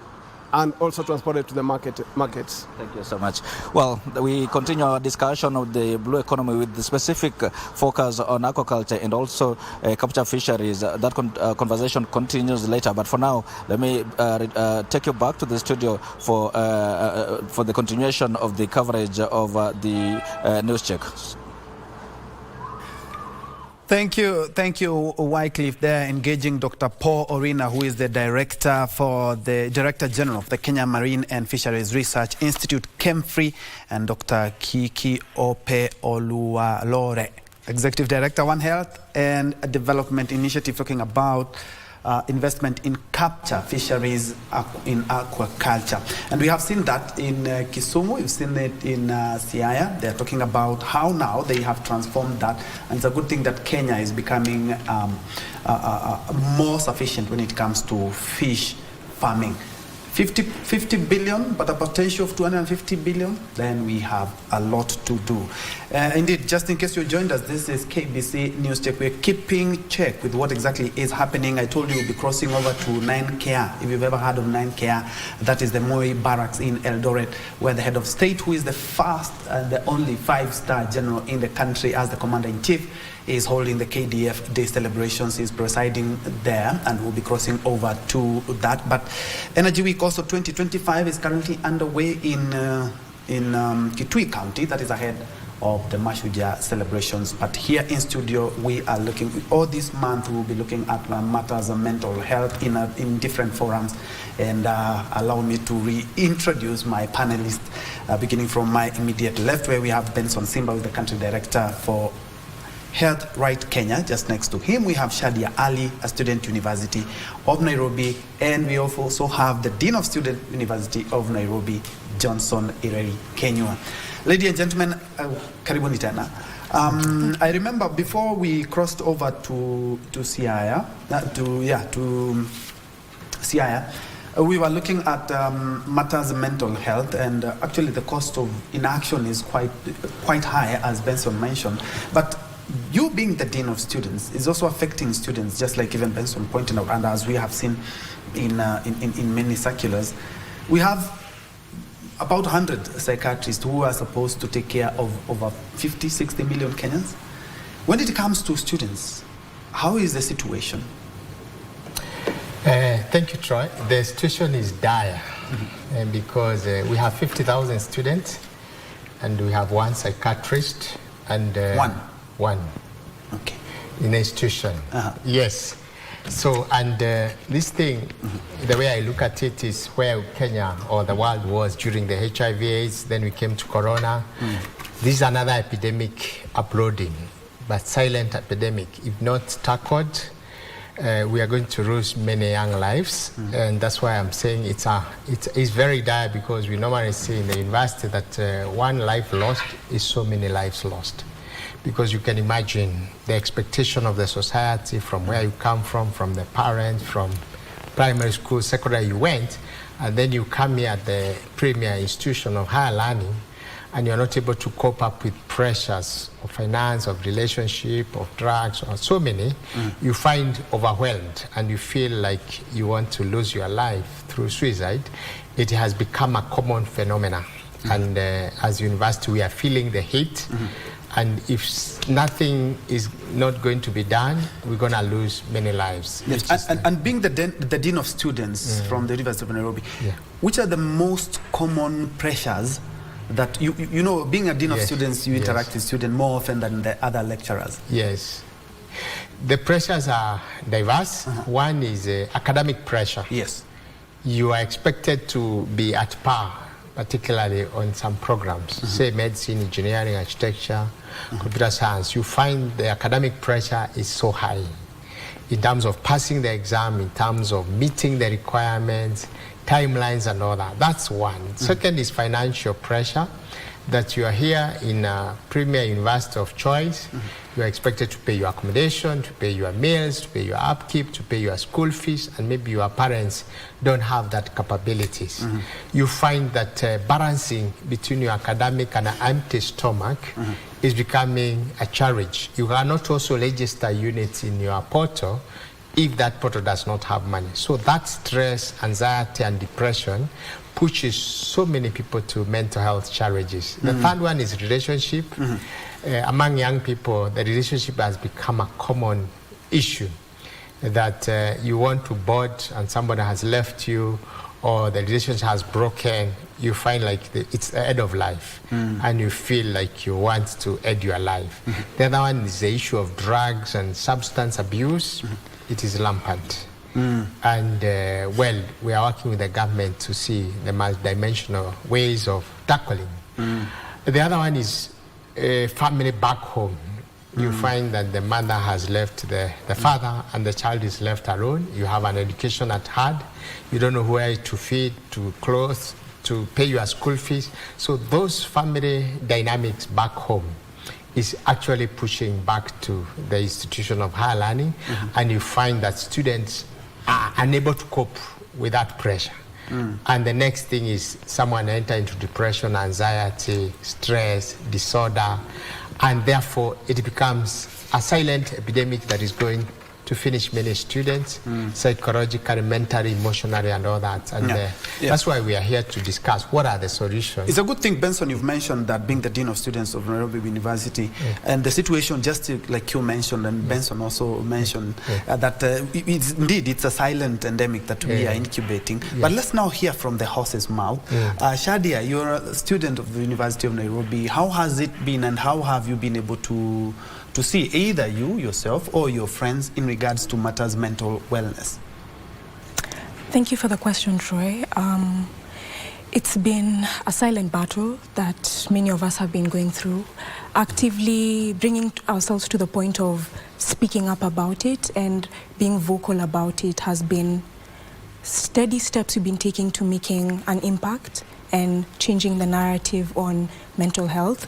and also transported to the markets. Thank you so much. Well, we continue our discussion of the blue economy with the specific focus on aquaculture and also capture fisheries. That conversation continues later. But for now, let me take you back to the studio for the continuation of the coverage of the news check. Thank you, Wycliffe. There engaging Dr. Paul Orina, who is the Director General of the Kenya Marine and Fisheries Research Institute, KEMFRI, and Dr. Kiki Ope Oluwalore, Executive Director, One Health and Development Initiative, talking about investment in capture fisheries in aquaculture. And we have seen that in Kisumu, we've seen it in Siaya. They're talking about how now they have transformed that. And it's a good thing that Kenya is becoming more sufficient when it comes to fish farming. 50 billion, but a potential of 250 billion, then we have a lot to do. Indeed, just in case you joined us, this is KBC News Check. We're keeping check with what exactly is happening. I told you we'll be crossing over to 9KR. If you've ever heard of 9KR, that is the Moi Barracks in Eldoret, where the head of state, who is the first and the only 5-star general in the country as the commander-in-chief, is holding the KDF Day celebrations. He's presiding there, and we'll be crossing over to that. But Energy Week also 2025 is currently underway in Kitui County. That is ahead of the Mashujaa celebrations. But here in studio, we are looking, all this month we'll be looking at matters of mental health in different forums. And allow me to reintroduce my panelists, beginning from my immediate left, where we have Benson Simba, with the country director for Health Right Kenya. Just next to him, we have Shadia Ali, a student University of Nairobi, and we also have the Dean of Student University of Nairobi, Johnson Ireri Kenyua. Ladies and gentlemen, karibuni tena. I remember before we crossed over to Siaya, to Siaya, we were looking at matters of mental health, and actually the cost of inaction is quite high, as Benson mentioned. But you being the Dean of Students is also affecting students, just like even Benson pointed out, and as we have seen in many circulars. We have about 100 psychiatrists who are supposed to take care of over 50, 60 million Kenyans. When it comes to students, how is the situation? Thank you, Troy. The situation is dire, because we have 50,000 students, and we have one psychiatrist, and one. Okay. In the institution. Yes. So, and this thing, the way I look at it is where Kenya or the world was during the HIV/AIDS, then we came to Corona. This is another epidemic uploading, but silent epidemic. If not tackled, we are going to lose many young lives, and that's why I'm saying it's very dire, because we normally say in the university that one life lost is so many lives lost. Because you can imagine the expectation of the society, from where you come from the parents, from primary school, secondary you went, and then you come here at the premier institution of higher learning, and you're not able to cope up with pressures of finance, of relationship, of drugs, or so many, you find overwhelmed, and you feel like you want to lose your life through suicide. It has become a common phenomenon. And as university, we are feeling the heat. And if nothing is not going to be done, we're going to lose many lives. Yes. And being the Dean of Students from the University of Nairobi, which are the most common pressures that, you know, being a Dean of Students, you interact with students more often than the other lecturers? Yes. The pressures are diverse. One is academic pressure. Yes. You are expected to be at par, particularly on some programs, say medicine, engineering, architecture, computer science. You find the academic pressure is so high in terms of passing the exam, in terms of meeting the requirements, timelines and all that. That's one. Second is financial pressure, that you are here in a premier university of choice. You are expected to pay your accommodation, to pay your meals, to pay your upkeep, to pay your school fees, and maybe your parents don't have that capabilities. You find that balancing between your academic and an empty stomach is becoming a challenge. You cannot also register units in your portal if that portal does not have money. So that stress, anxiety, and depression pushes so many people to mental health challenges. The third one is relationship. Among young people, the relationship has become a common issue, that you want to bond and somebody has left you, or the relationship has broken. You find like it's the end of life, and you feel like you want to end your life. The other one is the issue of drugs and substance abuse. It is rampant. And well, we are working with the government to see the multidimensional ways of tackling. The other one is family back home. You find that the mother has left the father, and the child is left alone. You have an education at hand. You don't know where to feed, to clothe, to pay your school fees. So those family dynamics back home is actually pushing back to the institution of higher learning, and you find that students are unable to cope with that pressure. And the next thing is someone enter into depression, anxiety, stress, disorder, and therefore it becomes a silent epidemic that is going to finish many students, psychologically, mentally, emotionally, and all that. And that's why we are here to discuss what are the solutions. It's a good thing, Benson, you've mentioned that being the Dean of Students of Nairobi University, and the situation, just like you mentioned, and Benson also mentioned, that it's a silent endemic that we are incubating. But let's now hear from the horse's mouth. Shadia, you're a student of the University of Nairobi. How has it been, and how have you been able to see either you, yourself, or your friends in regards to matters mental wellness? Thank you for the question, Troy. It's been a silent battle that many of us have been going through, actively bringing ourselves to the point of speaking up about it and being vocal about it has been steady steps we've been taking to making an impact and changing the narrative on mental health.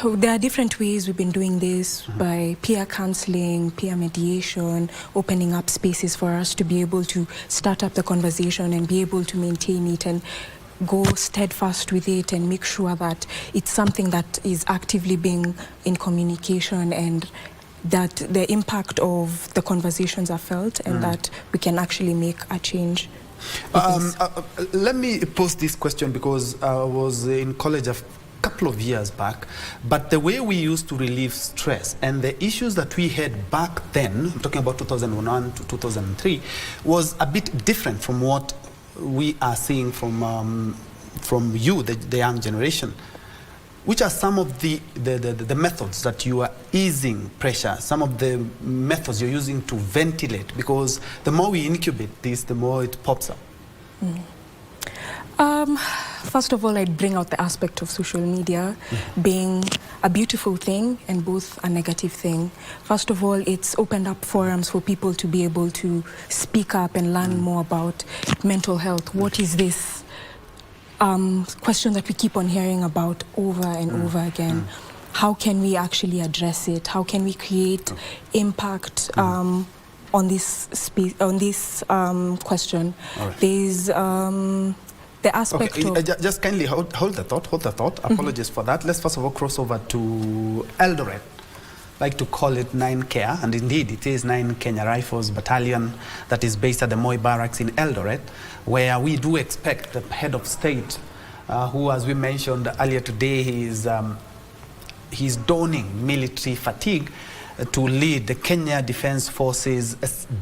There are different ways we've been doing this, by peer counseling, peer mediation, opening up spaces for us to be able to start up the conversation and be able to maintain it and go steadfast with it and make sure that it's something that is actively being in communication and that the impact of the conversations are felt and that we can actually make a change. Let me pose this question because I was in college a couple of years back, but the way we used to relieve stress and the issues that we had back then, I'm talking about 2001 to 2003, was a bit different from what we are seeing from you, the young generation. Which are some of the methods that you are easing pressure, some of the methods you're using to ventilate? Because the more we incubate this, the more it pops up. First of all, I'd bring out the aspect of social media being a beautiful thing and both a negative thing. First of all, it's opened up forums for people to be able to speak up and learn more about mental health. What is this question that we keep on hearing about over and over again? How can we actually address it? How can we create impact on this question? There's the aspect of... Just kindly hold the thought. Apologies for that. Let's first of all cross over to Eldoret. I like to call it 9 Care, and indeed it is 9 Kenya Rifles Battalion that is based at the Moi Barracks in Eldoret, where we do expect the head of state, who, as we mentioned earlier today, he's donning military fatigue to lead the Kenya Defence Forces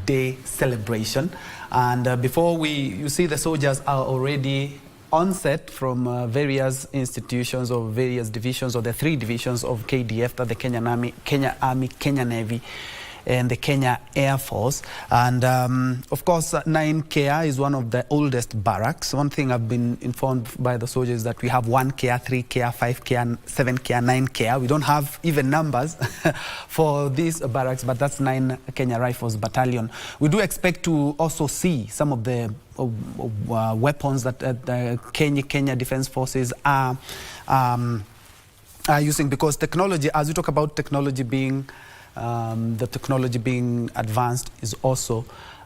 Day celebration. And before you see the soldiers are already on set from various institutions or various divisions, or the 3 divisions of KDF, that the Kenyan Army, Kenya Navy, and the Kenya Air Force. And of course, 9 Care is one of the oldest barracks. One thing I've been informed by the soldiers is that we have 1 Care, 3 Care, 5 Care, 7 Care, 9 Care. We don't have even numbers for these barracks, but that's 9 Kenya Rifles Battalion. We do expect to also see some of the weapons that the Kenya Defence Forces are using, because technology, as we talk about technology being the technology being advanced, is also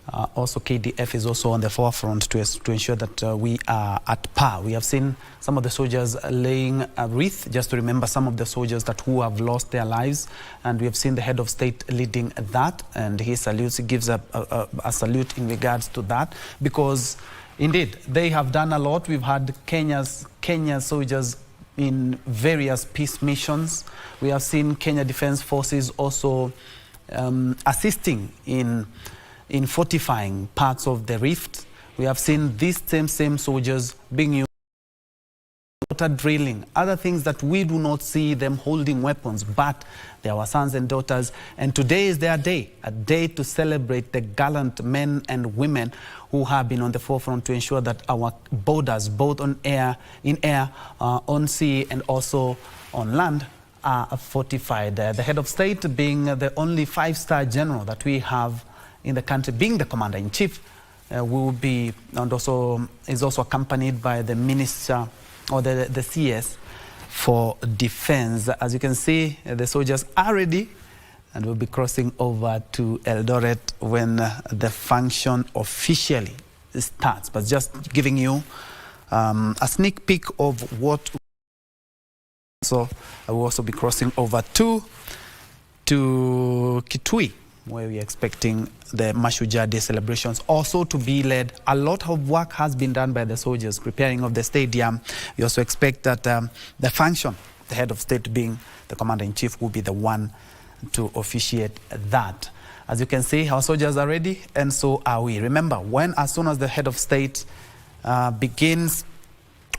KDF is also on the forefront to ensure that we are at par. We have seen some of the soldiers laying a wreath just to remember some of the soldiers who have lost their lives, and we have seen the head of state leading that, and he gives a salute in regards to that, because indeed they have done a lot. We've had Kenya soldiers in various peace missions. We have seen Kenya Defence Forces also assisting in fortifying parts of the rift. We have seen these same soldiers being used water drilling, other things that we do not see them holding weapons, but they are our sons and daughters. And today is their day, a day to celebrate the gallant men and women who have been on the forefront to ensure that our borders, both in air, on sea, and also on land, are fortified. The head of state, being the only 5-star general that we have in the country, being the commander-in-chief, will be, and also is also accompanied by the minister, or the CS for defense. As you can see, the soldiers are ready and we'll be crossing over to Eldoret when the function officially starts. But just giving you a sneak peek of what. So I will also be crossing over to Kitui, where we're expecting the Mashujaa Day celebrations also to be led. A lot of work has been done by the soldiers preparing of the stadium. We also expect that the function, the head of state being the commander-in-chief, will be the one to officiate that. As you can see, our soldiers are ready, and so are we. Remember, as soon as the head of state begins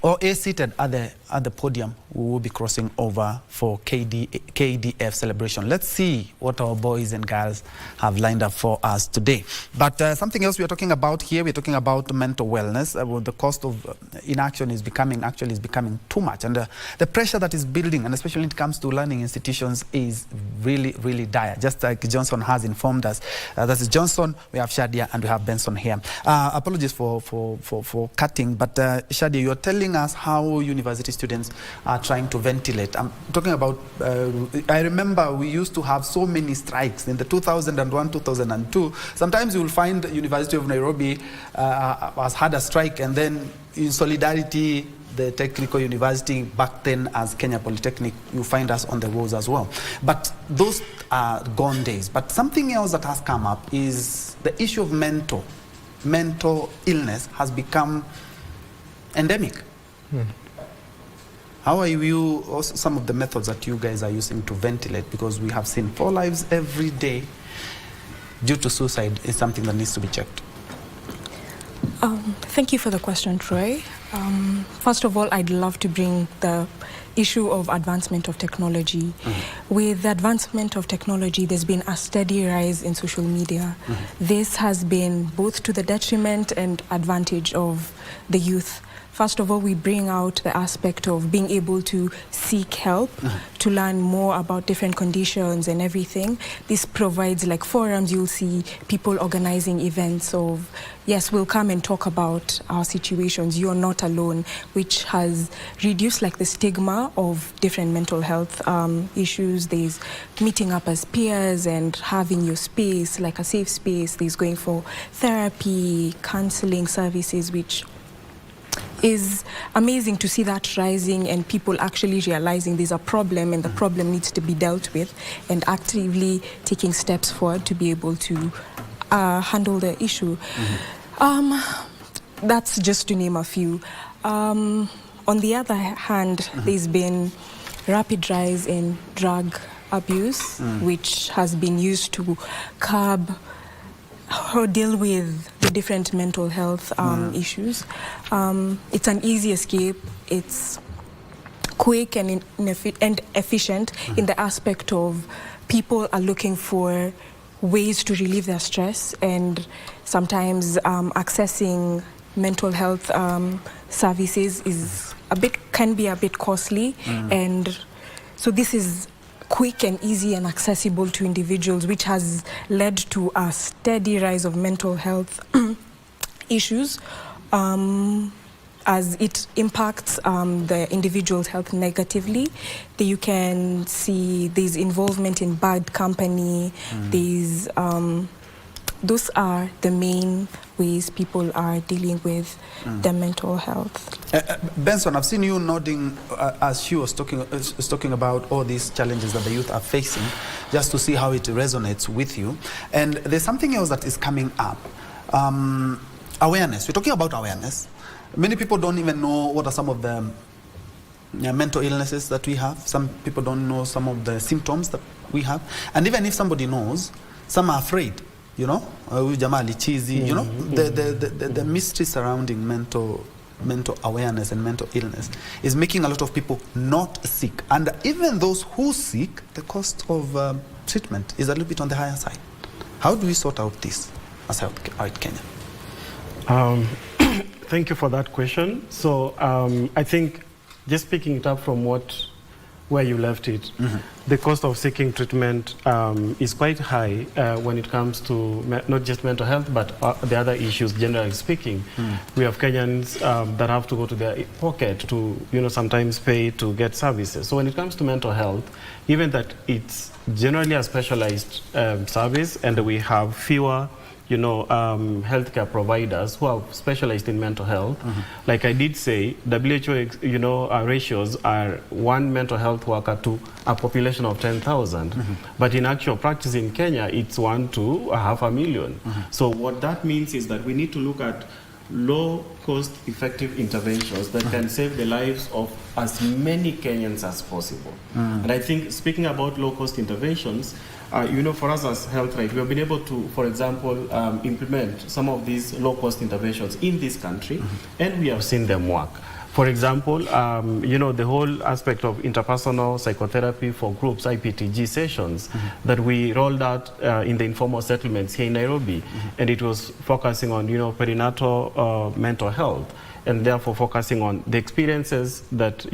or is seated at the podium, we will be crossing over for KDF celebration. Let's see what our boys and girls have lined up for us today. But something else we are talking about here, we're talking about mental wellness. The cost of inaction is becoming too much, and the pressure that is building, and especially when it comes to learning institutions, is really, really dire. Just like Johnson has informed us. That is Johnson, we have Shadia, and we have Benson here. Apologies for cutting, but Shadia, you're telling us how university students are trying to ventilate. I'm talking about, I remember we used to have so many strikes in the 2001, 2002. Sometimes you will find University of Nairobi has had a strike, and then in solidarity, the technical university back then as Kenya Polytechnic, you find us on the roads as well. But those are gone days. But something else that has come up is the issue of mental illness has become endemic. How are you, also some of the methods that you guys are using to ventilate? Because we have seen 4 lives every day due to suicide is something that needs to be checked. Thank you for the question, Troy. First of all, I'd love to bring the issue of advancement of technology. With the advancement of technology, there's been a steady rise in social media. This has been both to the detriment and advantage of the youth. First of all, we bring out the aspect of being able to seek help, to learn more about different conditions and everything. This provides like forums. You'll see people organizing events of, yes, we'll come and talk about our situations. You're not alone, which has reduced like the stigma of different mental health issues. There's meeting up as peers and having your space, like a safe space. There's going for therapy, counseling services, which is amazing to see that rising and people actually realizing there's a problem and the problem needs to be dealt with and actively taking steps forward to be able to handle the issue. That's just to name a few. On the other hand, there's been rapid rise in drug abuse, which has been used to curb or deal with the different mental health issues. It's an easy escape. It's quick and efficient in the aspect of people are looking for ways to relieve their stress, and sometimes accessing mental health services can be a bit costly, and so this is quick and easy and accessible to individuals, which has led to a steady rise of mental health issues as it impacts the individual's health negatively. You can see there's involvement in bad company. Those are the main ways people are dealing with their mental health. Benson, I've seen you nodding as she was talking about all these challenges that the youth are facing, just to see how it resonates with you. And there's something else that is coming up. Awareness. We're talking about awareness. Many people don't even know what are some of the mental illnesses that we have. Some people don't know some of the symptoms that we have. And even if somebody knows, some are afraid. You know, the mystery surrounding mental awareness and mental illness is making a lot of people not seek. And even those who seek, the cost of treatment is a little bit on the higher side. How do we sort out this as Health Kenya? Thank you for that question. So I think just picking it up from what where you left it. The cost of seeking treatment is quite high when it comes to not just mental health, but the other issues, generally speaking. We have Kenyans that have to go to their pocket to, sometimes pay to get services. So when it comes to mental health, even that it's generally a specialized service, and we have fewer healthcare providers who are specialized in mental health. Like I did say, WHO, ratios are 1 mental health worker to a population of 10,000. But in actual practice in Kenya, it's 1 to 500,000. So what that means is that we need to look at low-cost effective interventions that can save the lives of as many Kenyans as possible. And I think, speaking about low-cost interventions, for us as Health Right, we have been able to, for example, implement some of these low-cost interventions in this country, and we have seen them work. For example, the whole aspect of interpersonal psychotherapy for groups, IPTG sessions, that we rolled out in the informal settlements here in Nairobi, and it was focusing on, perinatal mental health, and therefore focusing on the experiences that,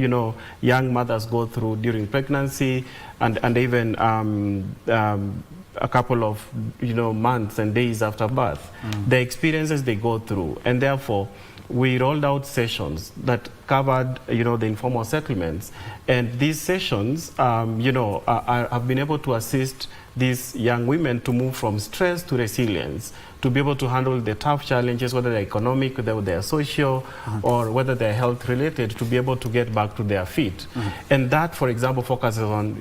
young mothers go through during pregnancy, and even a couple of, months and days after birth, the experiences they go through, and therefore we rolled out sessions that covered, the informal settlements, and these sessions, have been able to assist these young women to move from stress to resilience, to be able to handle the tough challenges, whether they're economic, whether they're social, or whether they're health related, to be able to get back to their feet. And that, for example, focuses on,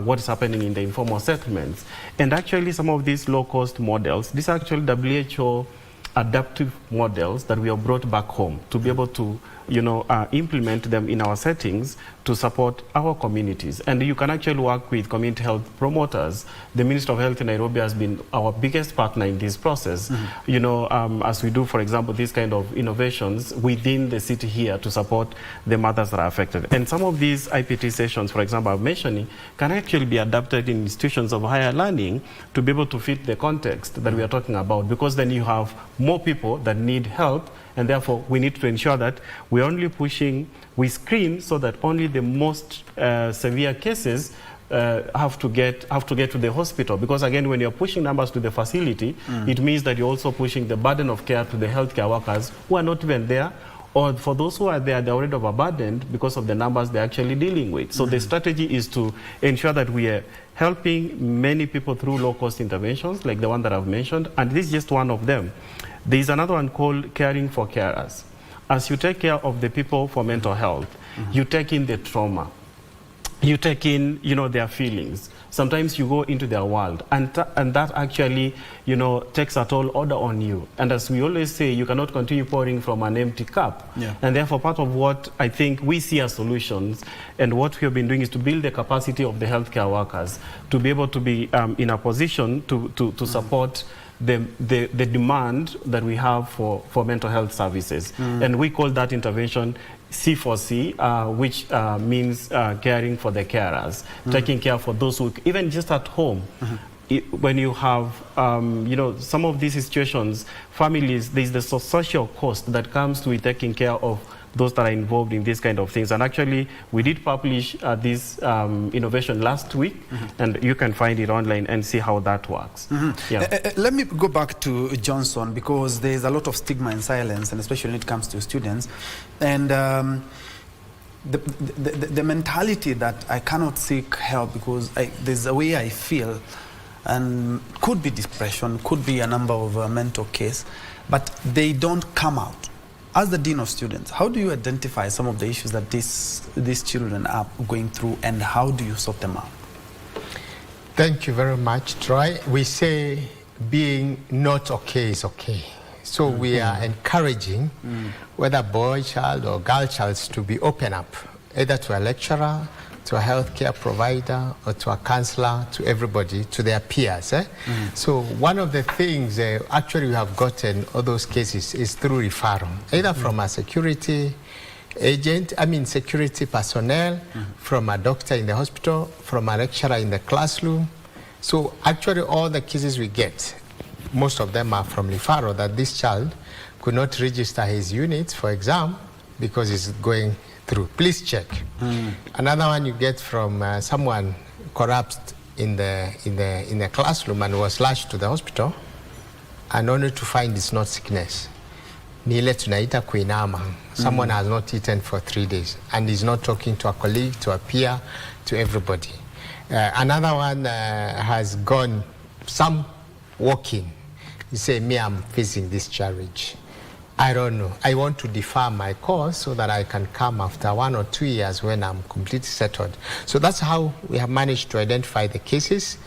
what's happening in the informal settlements. And actually some of these low-cost models, these are actually WHO adaptive models that we have brought back home to be able to, implement them in our settings to support our communities. And you can actually work with community health promoters. The Minister of Health in Nairobi has been our biggest partner in this process, as we do, for example, these kind of innovations within the city here to support the mothers that are affected. And some of these IPT sessions, for example, I'm mentioning, can actually be adapted in institutions of higher learning to be able to fit the context that we are talking about, because then you have more people that need help, and therefore we need to ensure that we're only we screen so that only the most severe cases have to get to the hospital. Because again, when you're pushing numbers to the facility, it means that you're also pushing the burden of care to the healthcare workers who are not even there, or for those who are there, they're already overburdened because of the numbers they're actually dealing with. So the strategy is to ensure that we are helping many people through low-cost interventions, like the one that I've mentioned, and this is just one of them. There's another one called caring for carers. As you take care of the people for mental health, you take in the trauma, you take in, their feelings. Sometimes you go into their world, and that actually, takes a toll order on you. And as we always say, you cannot continue pouring from an empty cup. And therefore, part of what I think we see as solutions, and what we have been doing, is to build the capacity of the healthcare workers to be able to be in a position to support the demand that we have for mental health services. And we call that intervention C4C, which means caring for the carers, taking care for those who, even just at home, when you have, some of these situations, families, there's the social cost that comes with taking care of those that are involved in these kind of things. And actually, we did publish this innovation last week, and you can find it online and see how that works. Let me go back to Johnson, because there's a lot of stigma and silence, and especially when it comes to students. And the mentality that I cannot seek help because there's a way I feel, and could be depression, could be a number of mental case, but they don't come out. As the Dean of Students, how do you identify some of the issues that these children are going through, and how do you sort them out? Thank you very much, Troy. We say being not okay is okay. So we are encouraging whether boy child or girl child to be open up, either to a lecturer, to a healthcare provider, or to a counselor, to everybody, to their peers. So one of the things actually we have gotten all those cases is through referral, either from a security agent, security personnel, from a doctor in the hospital, from a lecturer in the classroom. So actually all the cases we get, most of them are from referral, that this child could not register his units for exam because he's going through. Please check. Another one you get from someone collapsed in the classroom and was rushed to the hospital, and only to find it's not sickness. Ni ile tunaita kuinama. Someone has not eaten for 3 days and is not talking to a colleague, to a peer, to everybody. Another one has gone some walking. You say, me, I'm facing this challenge. I don't know. I want to defer my course so that I can come after 1 or 2 years when I'm completely settled. So that's how we have managed to identify the cases.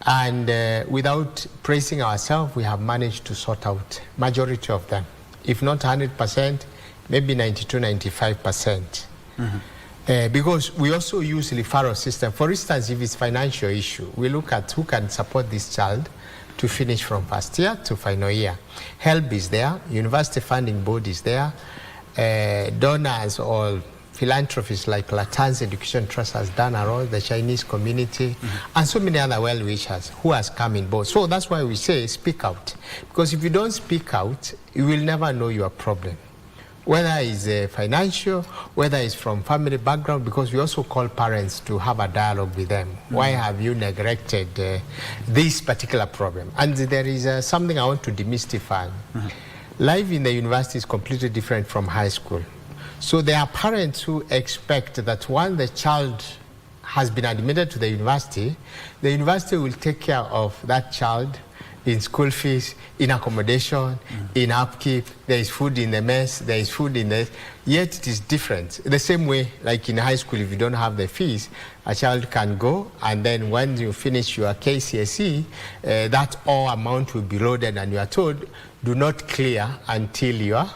And without praising ourselves, we have managed to sort out majority of them. If not 100%, maybe 92, 95%. Because we also use referral system. For instance, if it's financial issue, we look at who can support this child to finish from first year to final year. HELP is there, University Funding Board is there, donors or philanthropists like Latan's Education Trust has done a role, the Chinese community, and so many other well-wishers who has come in board. So that's why we say speak out. Because if you don't speak out, you will never know your problem. Whether it's financial, whether it's from family background, because we also call parents to have a dialogue with them. Why have you neglected this particular problem? And there is something I want to demystify. Life in the university is completely different from high school. So there are parents who expect that when the child has been admitted to the university will take care of that child in school fees, in accommodation, in upkeep. There is food in the mess, there is food in the... Yet it is different. The same way, like in high school, if you don't have the fees, a child can go, and then when you finish your KCSE, that all amount will be loaded, and you are told, do not clear until you are...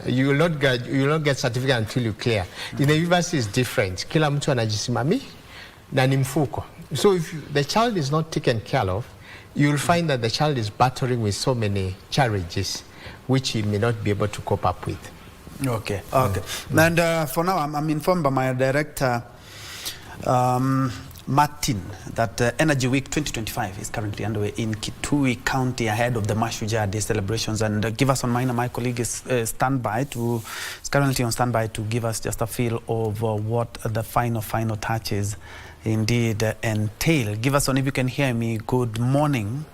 you will not get certificate until you clear. In the university is different. Kila mtu anajisimami na ni mfuko. So if the child is not taken care of, you will find that the child is battling with so many challenges which he may not be able to cope up with. Okay. And for now, I'm informed by my director, Martin, that Energy Week 2025 is currently underway in Kitui County ahead of the Mashujaa Day celebrations. And give us on mine, my colleague is currently on standby to give us just a feel of what the final touches indeed entail. Give us on, if you can hear me, good morning.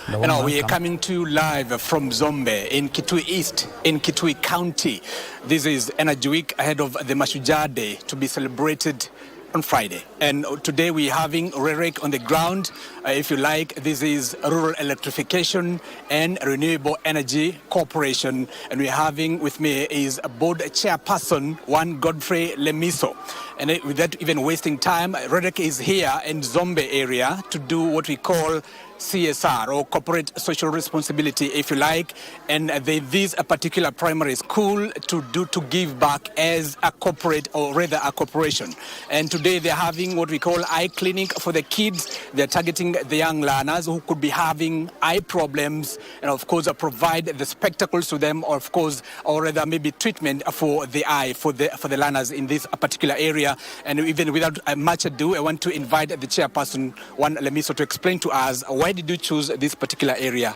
We are coming to you live from Zombe in Kitui East, in Kitui County. This is Energy Week ahead of the Mashujaa Day to be celebrated on Friday. And today we're having REREC on the ground. If you like, this is Rural Electrification and Renewable Energy Corporation. And we're having with me is a board chairperson, one Godfrey Lemiso. And without even wasting time, REREC is here in Zombe area to do what we call CSR, or corporate social responsibility, if you like, and this a particular primary school to give back as a corporate, or rather a corporation. And today they're having what we call eye clinic for the kids. They're targeting the young learners who could be having eye problems, and of course provide the spectacles to them, or of course, or rather maybe treatment for the eye for the learners in this particular area. And even without much ado, I want to invite the chairperson, Juan Lemiso, to explain to us why did you choose this particular area,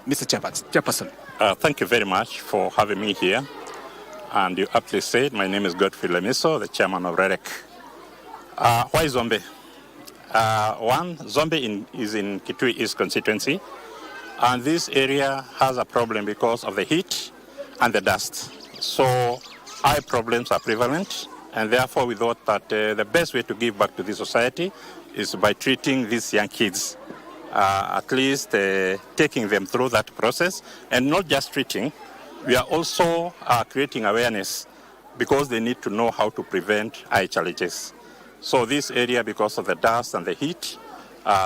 Mr. Chairperson? Thank you very much for having me here. And you aptly said, my name is Godfrey Lemiso, the chairman of REREC. Why Zombe? Zombe is in Kitui East constituency, and this area has a problem because of the heat and the dust. So eye problems are prevalent, and therefore we thought that the best way to give back to the society is by treating these young kids. At least taking them through that process, and not just treating, we are also creating awareness, because they need to know how to prevent eye challenges. So this area, because of the dust and the heat,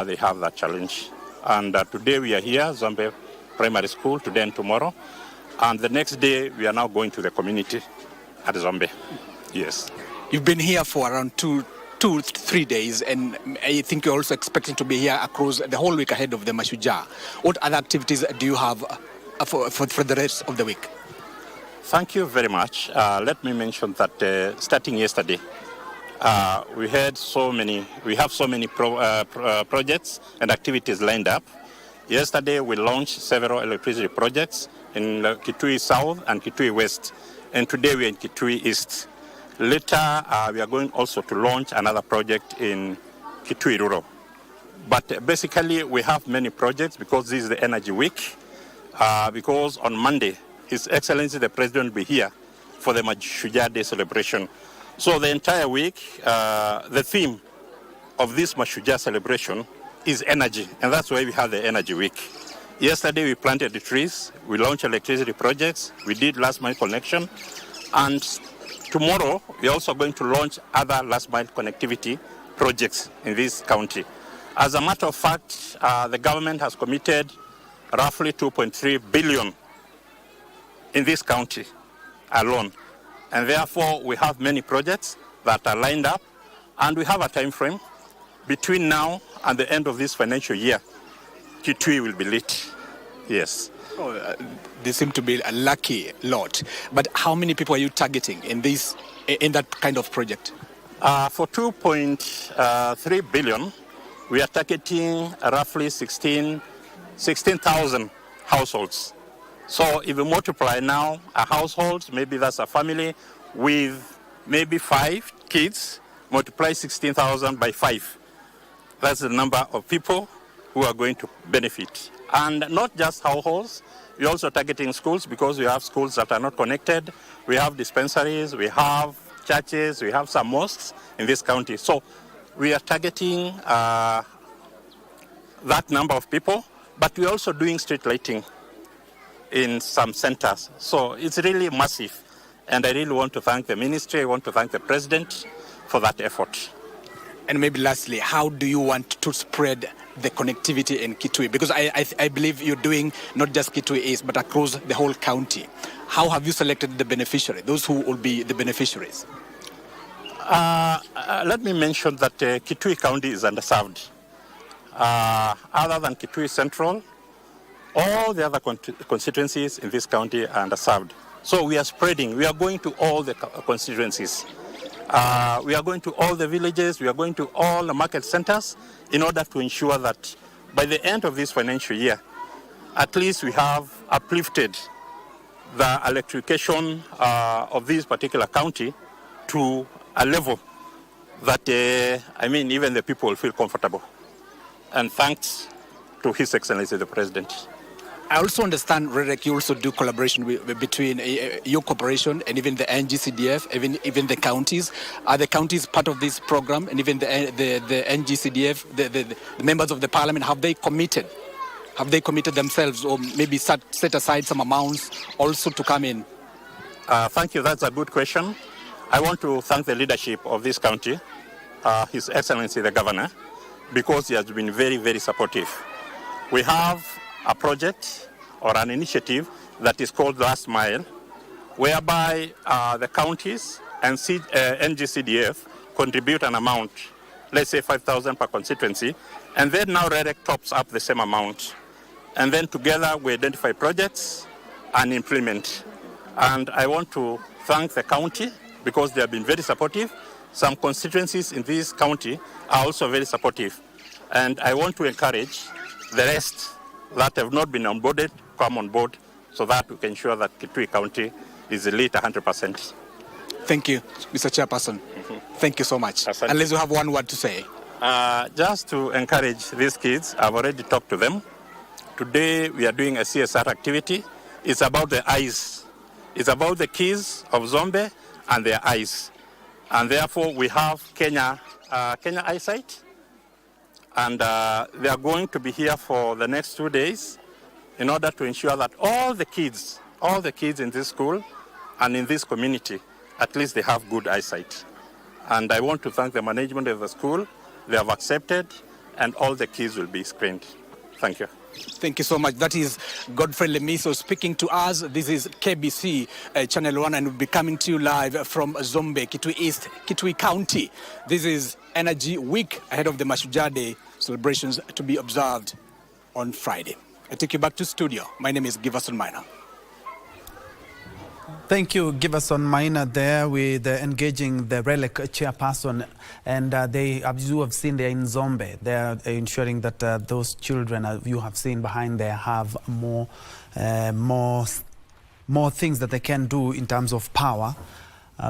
they have that challenge. And today we are here, Zombe Primary School, today and tomorrow. And the next day we are now going to the community at Zombe. Yes. You've been here for around 2-3 days, and I think you're also expecting to be here across the whole week ahead of the Mashujaa. What other activities do you have for the rest of the week? Thank you very much. Let me mention that starting yesterday, we have so many projects and activities lined up. Yesterday we launched several electricity projects in Kitui South and Kitui West, and today we are in Kitui East. Later, we are going also to launch another project in Kitui Rural. But basically, we have many projects because this is the Energy Week. Because on Monday, His Excellency the President will be here for the Mashujaa Day celebration. So the entire week, the theme of this Mashujaa celebration is energy, and that's why we have the Energy Week. Yesterday, we planted the trees, we launched electricity projects, we did last mile connection, and tomorrow, we're also going to launch other last mile connectivity projects in this county. As a matter of fact, the government has committed roughly 2.3 billion in this county alone. And therefore, we have many projects that are lined up, and we have a time frame. Between now and the end of this financial year, Kitui will be lit. Yes. Oh, they seem to be a lucky lot. But how many people are you targeting in that kind of project? For 2.3 billion, we are targeting roughly 16,000 households. So if you multiply now a household, maybe that's a family with maybe 5 kids, multiply 16,000 by 5. That's the number of people who are going to benefit. And not just households, we're also targeting schools because we have schools that are not connected. We have dispensaries, we have churches, we have some mosques in this county. So we are targeting that number of people, but we're also doing street lighting in some centers. So it's really massive. And I really want to thank the ministry, I want to thank the president for that effort. And maybe lastly, how do you want to spread the connectivity in Kitui? Because I believe you're doing not just Kitui East, but across the whole county. How have you selected the beneficiary, those who will be the beneficiaries? Let me mention that Kitui County is underserved. Other than Kitui Central, all the other constituencies in this county are underserved. So we are spreading. We are going to all the constituencies. We are going to all the villages. We are going to all the market centers in order to ensure that by the end of this financial year, at least we have uplifted the electrification of this particular county to a level that, even the people will feel comfortable. And thanks to His Excellency the President. I also understand, Redek, you also do collaboration between your corporation and even the NGCDF, even the counties. Are the counties part of this program? And even the NGCDF, the members of the parliament, have they committed? Have they committed themselves or maybe set aside some amounts also to come in? Thank you. That's a good question. I want to thank the leadership of this county, His Excellency the Governor, because he has been very, very supportive. We have a project or an initiative that is called Last Mile, whereby the counties and NGCDF contribute an amount, let's say 5,000 per constituency, and then now REREC tops up the same amount. And then together we identify projects and implement. And I want to thank the county because they have been very supportive. Some constituencies in this county are also very supportive. And I want to encourage the rest that have not been onboarded come on board so that we can ensure that Kitui County is lit 100%. Thank you, Mr. Chairperson. Thank you so much. Unless you have one word to say. Just to encourage these kids, I've already talked to them. Today we are doing a CSR activity. It's about the eyes. It's about the kids of Zombe and their eyes. And therefore we have Kenya Eyesight. And they are going to be here for the next 2 days in order to ensure that all the kids in this school and in this community, at least they have good eyesight. And I want to thank the management of the school. They have accepted, and all the kids will be screened. Thank you. Thank you so much. That is Godfrey Lemiso speaking to us. This is KBC Channel 1, and we'll be coming to you live from Zombe, Kitui East, Kitui County. This is Energy Week ahead of the Mashujaa Day celebrations to be observed on Friday. I take you back to studio. My name is Giverson Minor. Thank you, Giverson Minor there with engaging the RELEC chairperson. And they, as you have seen, they're in Zombe. They're ensuring that those children you have seen behind there have more things that they can do in terms of power.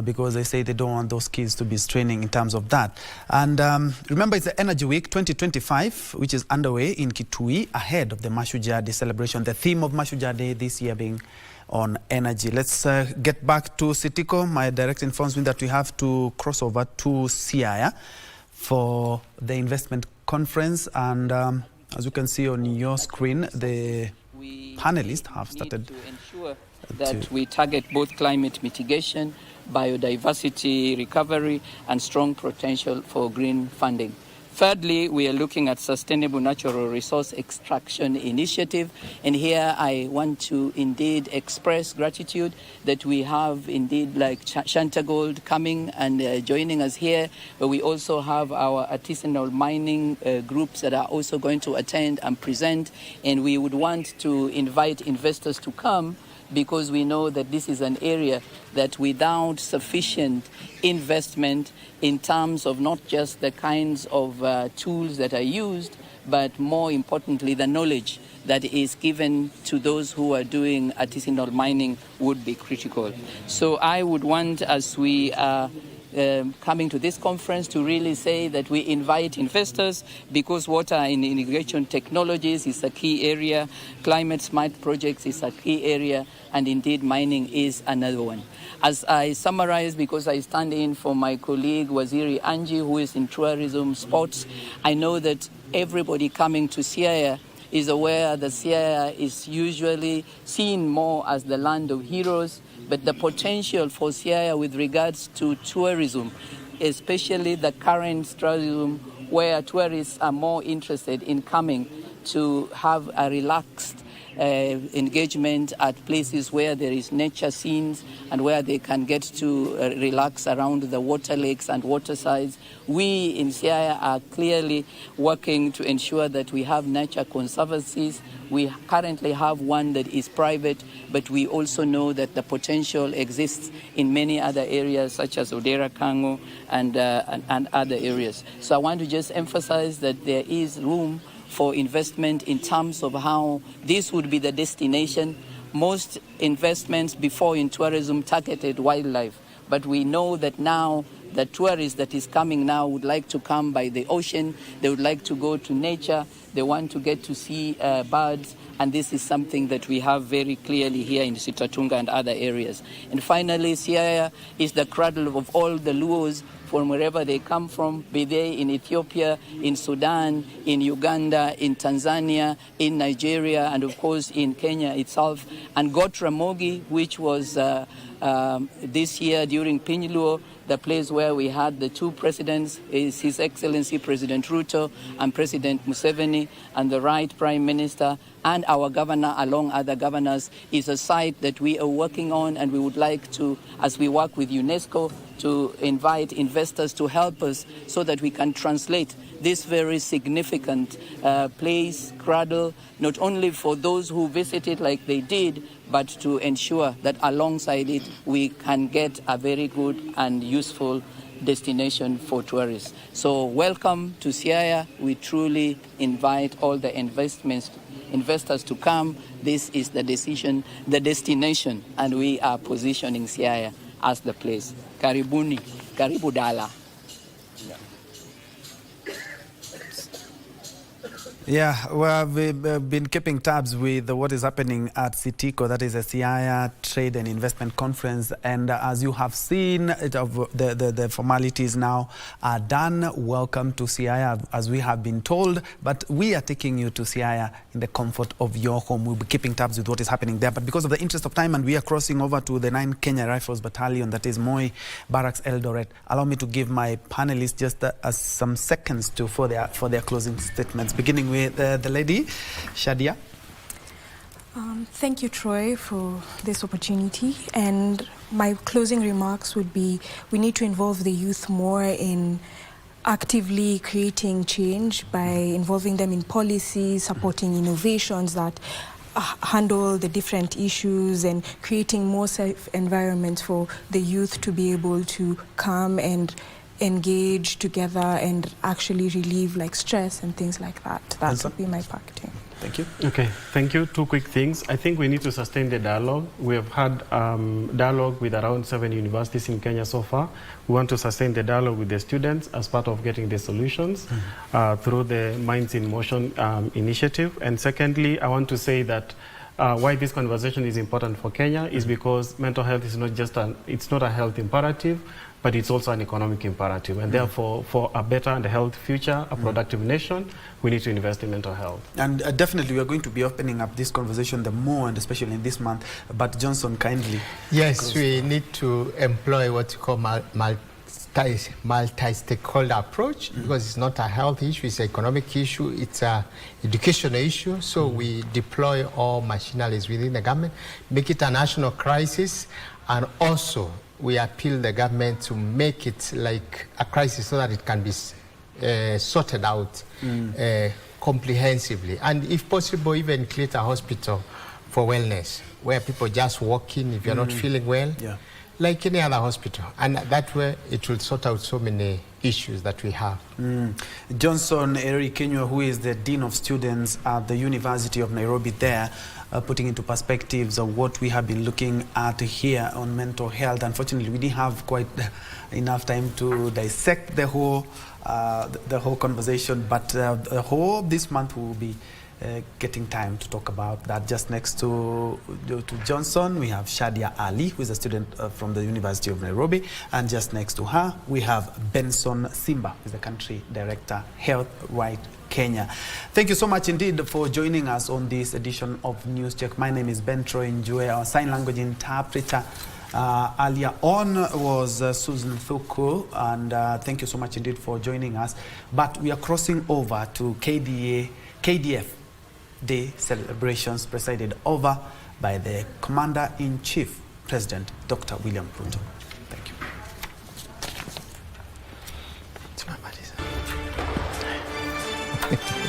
because they say they don't want those kids to be straining in terms of that. And remember, it's the Energy Week 2025, which is underway in Kitui ahead of the Mashujaa Day celebration. The theme of Mashujaa Day this year being on energy. Let's get back to Sitiko. My direct informs me that we have to cross over to Siaya for the investment conference. And as you can see on your screen, the panelists have started to ensure that we target both climate mitigation, biodiversity recovery, and strong potential for green funding. Thirdly, we are looking at sustainable natural resource extraction initiative. And here I want to indeed express gratitude that we have indeed like Shanta Gold coming and joining us here. But we also have our artisanal mining groups that are also going to attend and present. And we would want to invite investors to come, because we know that this is an area that without sufficient investment in terms of not just the kinds of tools that are used, but more importantly, the knowledge that is given to those who are doing artisanal mining would be critical. So I would want, as we are coming to this conference, to really say that we invite investors, because water and irrigation technologies is a key area, climate smart projects is a key area, and indeed mining is another one. As I summarize, because I stand in for my colleague Waziri Anji, who is in tourism sports, I know that everybody coming to Siaya is aware that Siaya is usually seen more as the land of heroes, but the potential for Siaya with regards to tourism, especially the current tourism where tourists are more interested in coming to have a relaxed engagement at places where there is nature scenes and where they can get to relax around the water lakes and watersides. We in Siaya are clearly working to ensure that we have nature conservancies. We currently have one that is private, but we also know that the potential exists in many other areas such as Odera Kango and other areas. So I want to just emphasize that there is room for investment in terms of how this would be the destination. Most investments before in tourism targeted wildlife, but we know that now the tourist that is coming now would like to come by the ocean, they would like to go to nature, they want to get to see birds, and this is something that we have very clearly here in Sitatunga and other areas. And finally, Siaya is the cradle of all the Luos from wherever they come from, be they in Ethiopia, in Sudan, in Uganda, in Tanzania, in Nigeria, and of course in Kenya itself. And Gotramogi, which was this year during Pinluo, the place where we had the two presidents, is His Excellency President Ruto and President Museveni, and the right Prime Minister and our governor, along other governors, is a site that we are working on, and we would like to, as we work with UNESCO, to invite investors to help us so that we can translate this very significant place, cradle, not only for those who visit it like they did, but to ensure that alongside it we can get a very good and useful destination for tourists. So welcome to Siaya. We truly invite all the investors to come. This is the destination, and we are positioning Siaya as the place. Karibuni, karibu dala. Yeah, well, we've been keeping tabs with what is happening at Sitiko, that is a Siaya Trade and Investment Conference. And as you have seen, the formalities now are done. Welcome to Siaya, as we have been told. But we are taking you to Siaya in the comfort of your home. We'll be keeping tabs with what is happening there. But because of the interest of time, and we are crossing over to the 9 Kenya Rifles Battalion, that is Moi Barracks Eldoret, allow me to give my panelists just some seconds for their closing statements, beginning with the lady, Shadia. Thank you, Troy, for this opportunity. And my closing remarks would be, we need to involve the youth more in actively creating change by involving them in policies, supporting innovations that handle the different issues, and creating more safe environments for the youth to be able to come and engage together and actually relieve like stress and things like that. That would be my part. Thank you. Okay, thank you. Two quick things. I think we need to sustain the dialogue. We have had dialogue with around 7 universities in Kenya so far. We want to sustain the dialogue with the students as part of getting the solutions through the Minds in Motion initiative. And secondly, I want to say that why this conversation is important for Kenya is because mental health is not just it's not a health imperative, but it's also an economic imperative. And therefore, for a better and healthy future, a productive nation, we need to invest in mental health. And definitely, we are going to be opening up this conversation the more, and especially in this month. But Johnson, kindly. Yes, we need to employ what you call multi-stakeholder approach, because it's not a health issue, it's an economic issue, it's an educational issue. So we deploy all machineries within the government, make it a national crisis, and also we appeal the government to make it like a crisis so that it can be sorted out comprehensively. And if possible, even create a hospital for wellness, where people just walk in if you're not feeling well. Like any other hospital, and that way it will sort out so many issues that we have. Johnson Eric Njue, who is the Dean of Students at the University of Nairobi there, putting into perspectives of what we have been looking at here on mental health. Unfortunately, we didn't have quite enough time to dissect the whole conversation, but the whole this month we will be getting time to talk about that. Just next to Johnson, we have Shadia Ali, who is a student from the University of Nairobi, and just next to her, we have Benson Simba, who is the country director, Health Right Kenya. Thank you so much indeed for joining us on this edition of News Check. My name is Njue, our sign language interpreter. Earlier on was Susan Thuku, and thank you so much indeed for joining us. But we are crossing over to KDF Day celebrations presided over by the Commander-in-Chief, President Dr. William Ruto. Thank you.